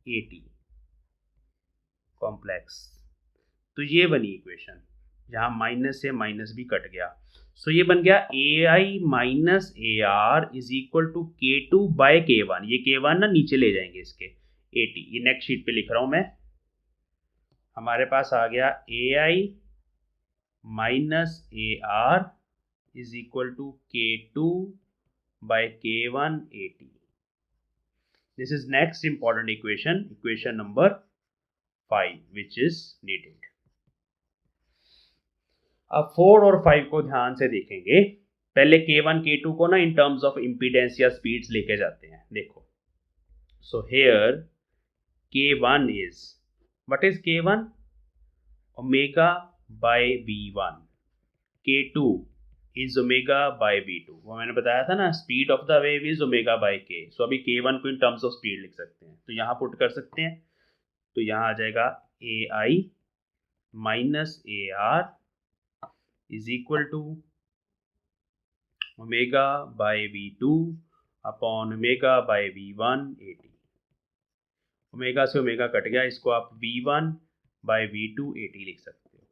AT complex. तो ये बनी इक्वेशन। यहाँ माइनस से माइनस भी कट गया। सो ये बन गया a i minus a r is equal to k two by k one. ये के वन ना नीचे ले जाएंगे इसके, ए टी। ये नेक्स्ट शीट पे लिख रहा हूँ मैं। हमारे पास आ गया a i minus a r is equal to k two by k one a t. This is next important equation, equation number 5 which is needed. अब 4 और 5 को ध्यान से देखेंगे। पहले K1 K2 को ना इन टर्म्स ऑफ इम्पीडेंस या स्पीड्स लेके जाते हैं। देखो, so here K1 is, what is K1? Omega by V1। K2 is omega by V2। वो मैंने बताया था ना, speed of the wave is omega by K। सो अभी K1 को इन टर्म्स ऑफ स्पीड लिख सकते हैं, तो यहाँ पुट कर सकते हैं। तो यहाँ आ जाएगा a i minus a r is equal to omega by V2 upon omega by V1 AT। Omega से ओमेगा कट गया, इसको आप V1 by V2 AT लिख सकते हो।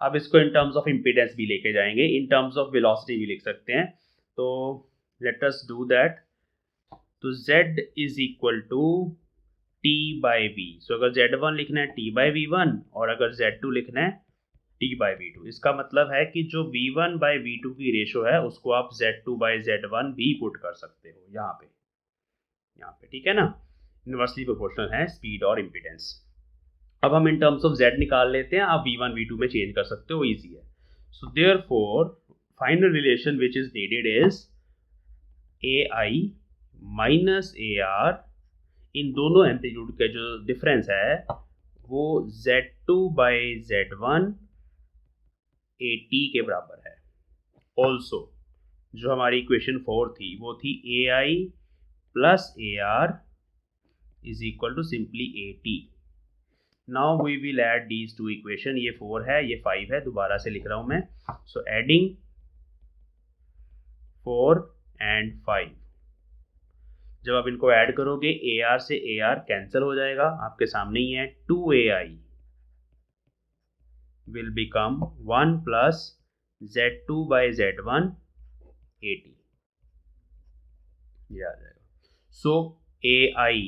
अब इसको इन टर्म्स ऑफ इम्पीडेंस भी लेके जाएंगे, इन टर्म्स ऑफ वेलोसिटी भी लिख सकते हैं। तो लेट अस डू दैट। तो Z is equal to T by V। So अगर Z1 लिखना है T बाई V1 और अगर Z2 लिखना है T बाई V2। इसका मतलब है कि जो V1 बाई V2 की रेशो है उसको आप Z2 बाई Z1 भी पुट कर सकते हो यहाँ पे, ठीक है ना। इनवर्सली प्रोपोर्शनल है स्पीड और इम्पीडेंस। अब हम इन टर्म्स ऑफ Z निकाल लेते हैं, आप V1 V2 में चेंज कर सकते हो, ईजी है। So therefore final relation which is needed is AI minus AR। इन दोनों एम्पलीट्यूड का जो डिफरेंस है वो Z2 बाई Z1 AT के बराबर है। ऑल्सो जो हमारी इक्वेशन 4 थी वो थी AI plus AR is equal to simply AT। Now we will add these two equation. ये 4 है, ये 5 है, दोबारा से लिख रहा हूं मैं। सो एडिंग 4 एंड 5, जब आप इनको ऐड करोगे AR से AR कैंसिल हो जाएगा, आपके सामने ही है। 2AI will become 1 plus Z2 by Z1 AT, ये आ जाएगा। सो AI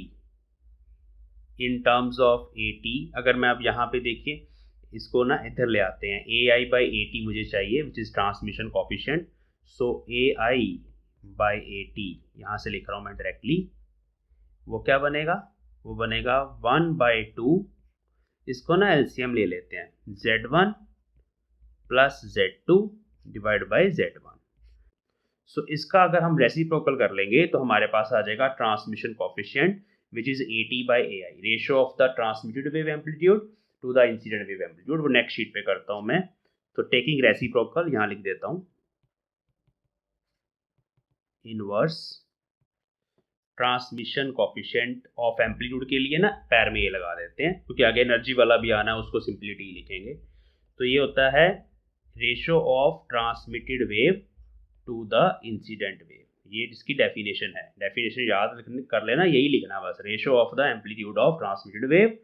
in terms of AT, अगर मैं अब यहाँ पे देखिए इसको ना इधर ले आते हैं, AI by AT मुझे चाहिए which is transmission coefficient. So AI by AT यहाँ से लिख रहा हूँ मैं डायरेक्टली, वो क्या बनेगा? वो बनेगा 1/2। इसको ना एलसीएम ले लेते हैं, Z1 plus Z2 divide by Z1। सो इसका अगर हम रेसिप्रोकल कर लेंगे तो हमारे पास आ जाएगा transmission coefficient which is AT by AI, ratio of the transmitted wave amplitude to the incident wave amplitude. वो नेक्स्ट शीट पे करता हूं मैं। तो टेकिंग रेसिप्रोकल यहाँ लिख देता हूं, inverse transmission coefficient of amplitude के लिए ना पैर में ये लगा देते हैं, क्योंकि आगे एनर्जी वाला भी आना है, उसको सिंपलिटी लिखेंगे। तो ये होता है ratio of transmitted wave to the incident wave. ये जिसकी डेफिनेशन है, डेफिनेशन याद कर लेना, यही लिखना बस, ratio of the amplitude of transmitted wave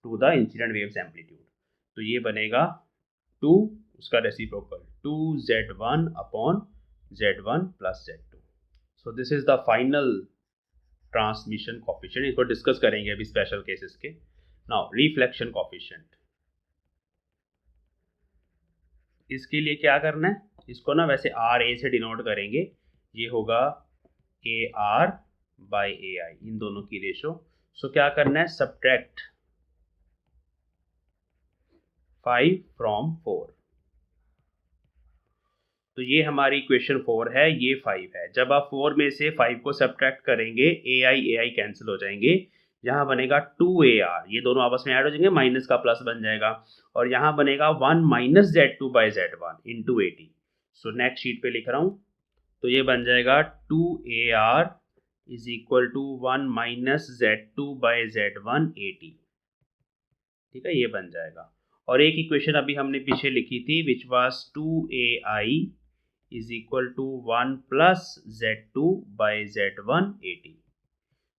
to the incident waves amplitude. तो ये बनेगा 2, उसका reciprocal 2Z1 upon Z1 plus Z2। So this is the final transmission coefficient. इसको डिस्कस करेंगे अभी स्पेशल केसेस के। नाउ रिफ्लेक्शन कॉफिशिएंट, इसके लिए क्या करना है, इसको ना वैसे RA से डिनोट करेंगे, ये होगा AR बाई AI, इन दोनों की रेशो। सो क्या करना है, सब्ट्रैक्ट 5 फ्रॉम 4। तो ये हमारी इक्वेशन 4 है, ये 5 है। जब आप 4 में से 5 को सब्ट्रैक्ट करेंगे AI कैंसिल हो जाएंगे, यहाँ बनेगा 2AR, ये दोनों आपस में ऐड हो जाएंगे, माइनस का प्लस बन जाएगा, और यहाँ बनेगा 1 minus Z2 by Z1 into AT। So next sheet पे लिख रहा हूँ, तो ये बन जाएगा 2AR is equal to 1 minus Z2 by Z1 AT, ठीक है, ये बन जाएगा। और एक इक्वेशन अभी हमने पीछे लिखी थी which was 2AI is equal to 1 plus Z2 by Z1 AT।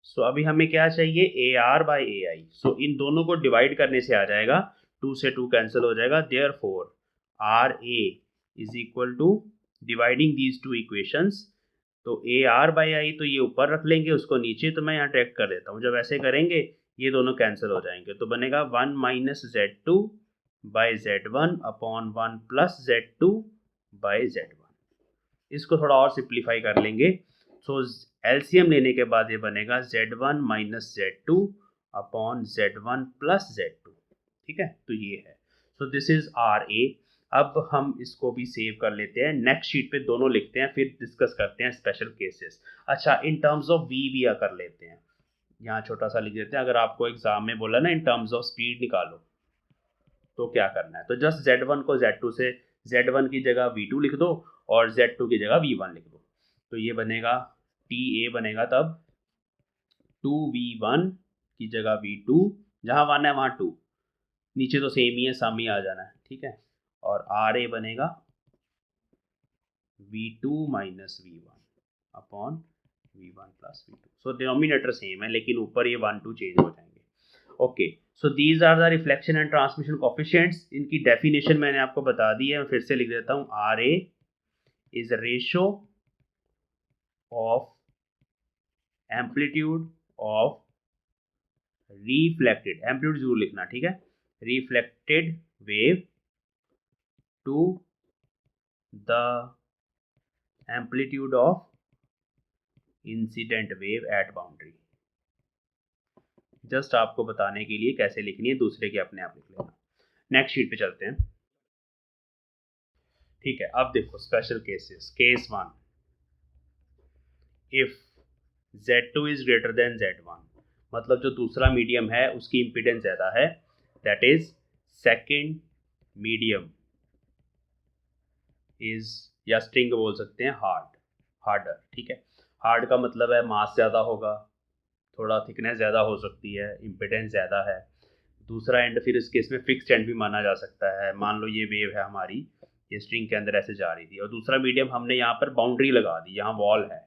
सो अभी हमें क्या चाहिए, AR बाई AI। सो इन दोनों को डिवाइड करने से आ जाएगा 2 से 2 कैंसिल हो जाएगा, therefore R A is equal to dividing these two equations, तो ए आर बाई आई तो ये ऊपर रख लेंगे, उसको नीचे तो मैं यहाँ डायरेक्ट कर देता हूँ। जब ऐसे करेंगे ये दोनों कैंसिल हो जाएंगे, तो बनेगा 1 minus Z2 by Z1 upon 1 plus Z2 by Z1। इसको थोड़ा और सिंप्लीफाई कर लेंगे, सो एलसीएम लेने के बाद ये बनेगा Z1 minus Z2 upon Z1 plus Z2। ठीक है, तो ये है, सो दिस इज आर ए। अब हम इसको भी सेव कर लेते हैं, नेक्स्ट शीट पे दोनों लिखते हैं, फिर डिस्कस करते हैं स्पेशल केसेस। अच्छा, इन टर्म्स ऑफ वी भी कर लेते हैं, यहाँ छोटा सा लिख देते हैं। अगर आपको एग्जाम में बोला ना इन टर्म्स ऑफ स्पीड निकालो, तो क्या करना है, तो जस्ट Z1 को Z2 से, Z1 की जगह V2 लिख दो और Z2 की जगह V1 लिख दो, तो ये बनेगा TA बनेगा तब 2V1 की जगह V2, जहाँ 1 है वहाँ 2, नीचे तो सेम ही है, सामने आ जाना है। ठीक है, और RA बनेगा V2 minus V1 upon V1 plus V2। So denominator same है, लेकिन ऊपर ये 1 2 चेंज हो जाएंगे। Okay, so these are the reflection and transmission coefficients. इनकी डेफिनेशन मैंने आपको बता दी है, मैं फिर से लिख देता हूँ। RA is ratio of amplitude of reflected, amplitude जरूर लिखना, ठीक है, reflected wave to the amplitude of incident wave at boundary. Just आपको बताने के लिए कैसे लिखनी है, दूसरे के अपने आप लिख लेना। नेक्स्ट शीट पे चलते हैं। ठीक है, अब देखो special cases. Case 1, if Z2 is greater than Z1, मतलब जो दूसरा मीडियम है उसकी इम्पीडेंस ज्यादा है, that is second medium is, या स्ट्रिंग बोल सकते हैं, हार्डर। ठीक है, हार्ड का मतलब है मास ज़्यादा होगा, थोड़ा थिकनेस ज़्यादा हो सकती है, इम्पीडेंस ज़्यादा है। दूसरा एंड फिर इस केस में फिक्स्ड एंड भी माना जा सकता है। मान लो ये वेव है हमारी, ये स्ट्रिंग के अंदर ऐसे जा रही थी, और दूसरा मीडियम हमने यहाँ पर बाउंड्री लगा दी, यहाँ वॉल है,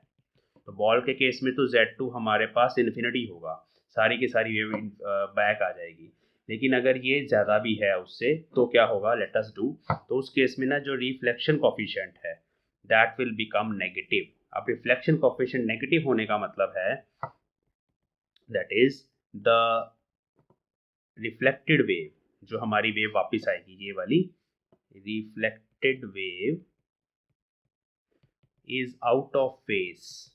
तो वॉल के केस में तो Z2 हमारे पास इन्फिनिटी होगा, सारी की सारी वेव बैक आ जाएगी। लेकिन अगर ये ज़्यादा भी है उससे, तो क्या होगा, लेट अस डू, तो उस केस में ना जो रिफ्लेक्शन कोफिशिएंट है दैट विल बिकम नेगेटिव। अब रिफ्लेक्शन कोफिशिएंट नेगेटिव होने का मतलब है that is the reflected wave, जो हमारी वेव वापस आएगी, ये वाली reflected wave is out of phase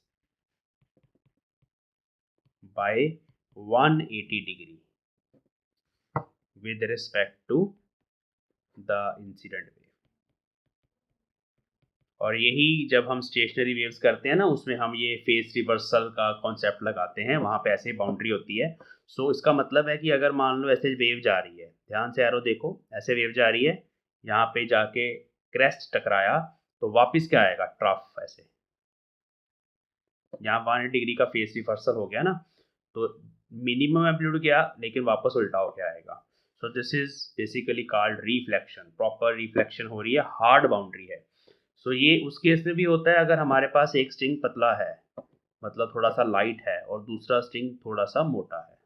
by 180 degree with respect to the incident wave। और यही जब हम स्टेशनरी वेव्स करते हैं ना, उसमें हम ये फेस रिवर्सल का कॉन्सेप्ट लगाते हैं, वहाँ पे ऐसे बाउंड्री होती है। सो इसका मतलब है कि अगर मान लो ऐसे वेव जा रही है, ध्यान से एरो देखो, ऐसे वेव जा रही है, यहाँ पे जाके क्रेस्ट टकराया, तो वापस क्या आएगा, ट्रफ। ऐसे यहाँ 180 डिग्री का फेस रिवर्सल हो गया ना, तो मिनिमम एम्पलीट्यूड गया, लेकिन वापस उल्टा हो के आएगा। सो this is basically called reflection, proper reflection हो रही है, हार्ड बाउंड्री है। सो ये उस केस में भी होता है अगर हमारे पास एक स्ट्रिंग पतला है, मतलब थोड़ा सा लाइट है, और दूसरा स्ट्रिंग थोड़ा सा मोटा है,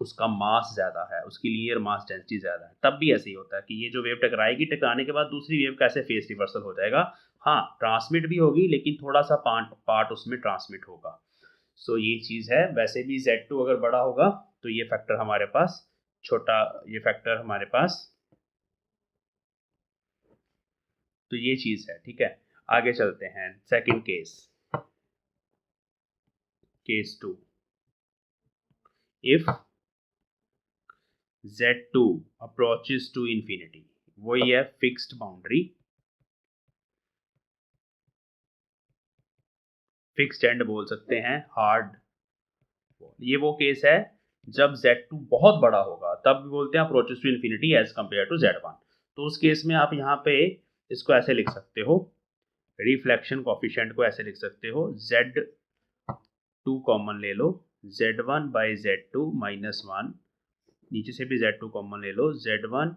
उसका मास ज़्यादा है, उसकी लीनियर मास डेंसिटी ज़्यादा है, तब भी ऐसे ही होता है कि ये जो वेव टकराएगी, टकराने के बाद दूसरी वेव कैसे फेस रिवर्सल हो जाएगा। हाँ, ट्रांसमिट भी होगी, लेकिन थोड़ा सा पार्ट उसमें ट्रांसमिट होगा। सो ये चीज़ है। वैसे भी Z2 अगर बड़ा होगा तो ये फैक्टर हमारे पास छोटा, ये फैक्टर हमारे पास, तो ये चीज़ है। ठीक है, आगे चलते हैं। Second case, case 2, if Z2 approaches to infinity, वही है फिक्स्ड बाउंड्री, फिक्स्ड एंड बोल सकते हैं, हार्ड। ये वो केस है जब Z2 बहुत बड़ा होगा, तब भी बोलते हैं approaches to infinity as compare to Z1। तो उस केस में आप यहाँ पे इसको ऐसे लिख सकते हो, रिफ्लेक्शन कोफिशिएंट को ऐसे लिख सकते हो, Z2 कॉमन ले लो, Z1 बाई Z2 माइनस 1, नीचे से भी Z2 कॉमन ले लो, Z1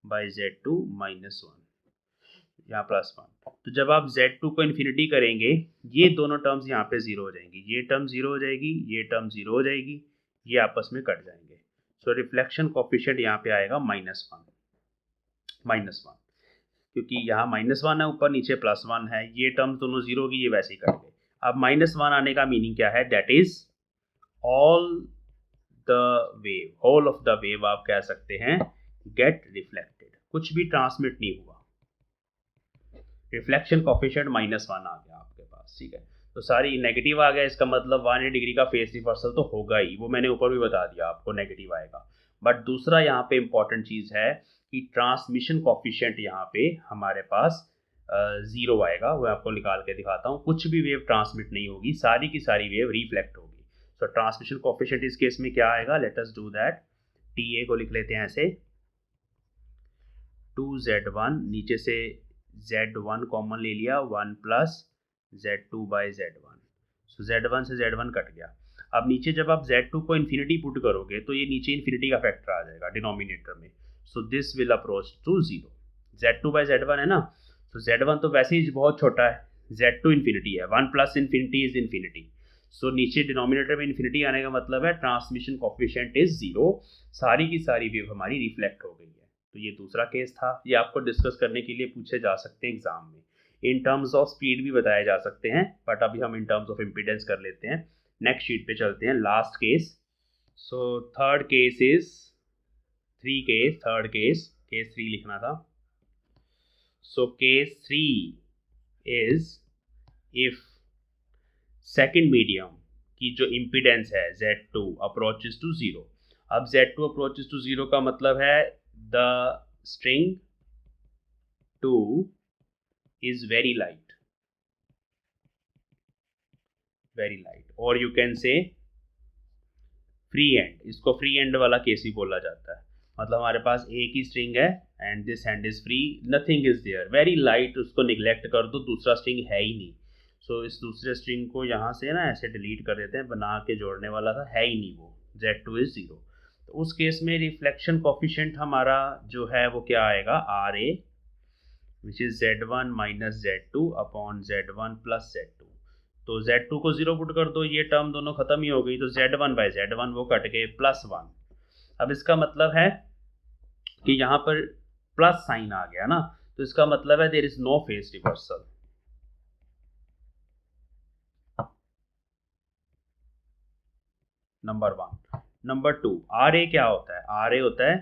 बाई Z2 माइनस 1, यहाँ प्लस 1। तो जब आप Z2 को इन्फिनिटी करेंगे, ये दोनों टर्म्स यहाँ पे जीरो हो जाएंगी, ये टर्म जीरो हो जाएगी, ये टर्म जीरो हो जाएगी, ये आपस में कट जाएंगे। सो रिफ्लेक्शन कोफिशिएंट यहाँ पे आएगा -1 क्योंकि यहाँ -1 है ऊपर, नीचे +1 है, ये टर्म दोनों जीरो की, ये वैसे ही कर गए। अब -1 आने का मीनिंग क्या है? That is all the wave, whole of the wave आप कह सकते हैं गेट रिफ्लेक्टेड, कुछ भी ट्रांसमिट नहीं हुआ। रिफ्लेक्शन कोफिशिएंट -1 आ गया आपके पास, ठीक है। तो सारी नेगेटिव आ गया, इसका मतलब 180 डिग्री का फेस रिवर्सल तो होगा ही, वो मैंने ऊपर भी बता दिया आपको, नेगेटिव आएगा। बट दूसरा यहाँ पे इंपॉर्टेंट चीज़ है कि ट्रांसमिशन कोफिशिएंट यहाँ पे हमारे पास 0 आएगा, वो आपको निकाल के दिखाता हूँ। कुछ भी वेव ट्रांसमिट नहीं होगी, सारी की सारी वेव रिफ्लेक्ट होगी। सो ट्रांसमिशन कोफिशिएंट इस केस में क्या आएगा? Let us do that. TA को लिख लेते हैं ऐसे, 2Z1, नीचे से Z1 कॉमन ले लिया, 1 + Z2/Z1। सो Z1 से Z1 कट गया। अब नीचे जब आप Z2 को इन्फिनिटी पुट करोगे तो ये नीचे इन्फिनिटी का फैक्टर आ जाएगा डिनोमिनेटर में। So this will approach to 0। Z2/Z1 है ना, तो Z1 तो वैसे ही बहुत छोटा है, Z2 इन्फिनिटी है, 1 + इन्फिनिटी इज इन्फिनिटी। सो नीचे डिनोमिनेटर में इन्फिनिटी आने का मतलब है ट्रांसमिशन कोफिशिएंट इज 0, सारी की सारी वेव हमारी रिफ्लेक्ट हो गई है। तो ये दूसरा केस था, ये आपको डिस्कस करने के लिए पूछे जा सकते हैं एग्जाम में। इन टर्म्स ऑफ स्पीड भी बताए जा सकते हैं, बट अभी हम इन टर्म्स ऑफ इम्पीडेंस कर लेते हैं। नेक्स्ट शीट पे चलते हैं, last case. So third case is 3 case, third case 3 लिखना था। So case 3 is if second medium की जो इम्पीडेंस है Z2 अप्रोचेस टू 0। अब Z2 अप्रोचेस टू 0 का मतलब है the string 2 is very light, or you can say free end। इसको फ्री एंड वाला केस भी बोला जाता है, मतलब हमारे पास एक ही स्ट्रिंग है and this end is free, nothing is there, very light, उसको निगलेक्ट कर दो, दूसरा स्ट्रिंग है ही नहीं। सो इस दूसरे स्ट्रिंग को यहाँ से ना ऐसे डिलीट कर देते हैं, बना के जोड़ने वाला था, है ही नहीं वो, Z2 इज 0। तो उस केस में रिफ्लेक्शन कोफिशिएंट हमारा जो है वो क्या आएगा? RA which is Z1 - Z2 upon Z1 + Z2। तो Z2 को 0 पुट कर दो, ये टर्म दोनों खत्म ही हो गई, तो Z1/Z1 वो कट गए, +1। अब इसका मतलब है कि यहाँ पर प्लस साइन आ गया ना, तो इसका मतलब है there is no phase reversal. Number 1। Number 2, RA क्या होता है? RA होता है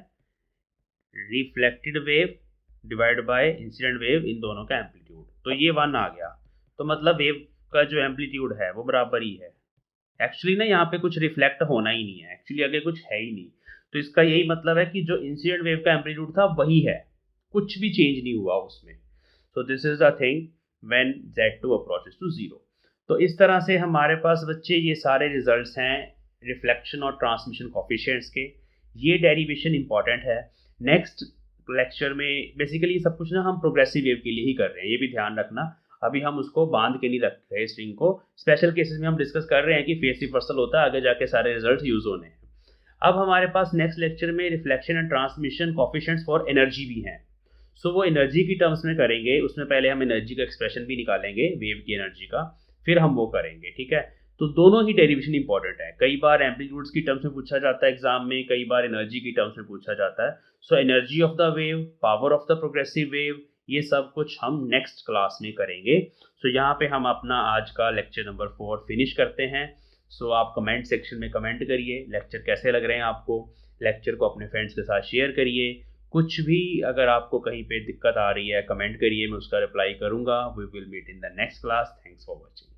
reflected wave divide by incident wave, इन दोनों का एम्पलीट्यूड। तो ये 1 आ गया, तो मतलब वेव का जो एम्पलीट्यूड है वो बराबर ही है। एक्चुअली ना यहाँ पे कुछ रिफ्लेक्ट होना ही नहीं है, एक्चुअली आगे कुछ है ही नहीं। तो इसका यही मतलब है कि जो इंसिडेंट वेव का एम्पलीट्यूड था वही है, कुछ भी चेंज नहीं हुआ उसमें। So this is the thing when Z2 approaches to 0। तो इस तरह से हमारे पास बच्चे ये सारे रिजल्ट्स हैं रिफ्लेक्शन और ट्रांसमिशन कोफिशिएंट्स के। ये डेरिवेशन इंपॉर्टेंट है। नेक्स्ट लेक्चर में बेसिकली सब कुछ ना हम प्रोग्रेसिव वेव के लिए ही कर रहे हैं, ये भी ध्यान रखना। अभी हम उसको बांध के नहीं रख रहे स्ट्रिंग को, स्पेशल केसेस में हम डिस्कस कर रहे हैं कि फेस रिवर्सल होता है, आगे जाके सारे रिजल्ट यूज होने हैं। अब हमारे पास नेक्स्ट लेक्चर में reflection and transmission coefficients for energy भी हैं। सो वो एनर्जी की टर्म्स में करेंगे, उसमें पहले हम एनर्जी का एक्सप्रेशन भी निकालेंगे, वेव की एनर्जी का, फिर हम वो करेंगे, ठीक है। तो दोनों ही डेरिवेशन इंपॉर्टेंट है, कई बार एम्पलीट्यूड्स की टर्म्स में पूछा जाता है एग्जाम में, कई बार एनर्जी की टर्म्स में पूछा जाता है। So energy of the wave, power of the progressive wave, ये सब कुछ हम नेक्स्ट क्लास में करेंगे। सो यहाँ पे हम अपना आज का लेक्चर नंबर 4 फिनिश करते हैं। सो आप कमेंट सेक्शन में कमेंट करिए लेक्चर कैसे लग रहे हैं आपको, लेक्चर को अपने फ्रेंड्स के साथ शेयर करिए। कुछ भी अगर आपको कहीं पे दिक्कत आ रही है कमेंट करिए, मैं उसका रिप्लाई करूंगा। We will meet in the next class. Thanks for watching.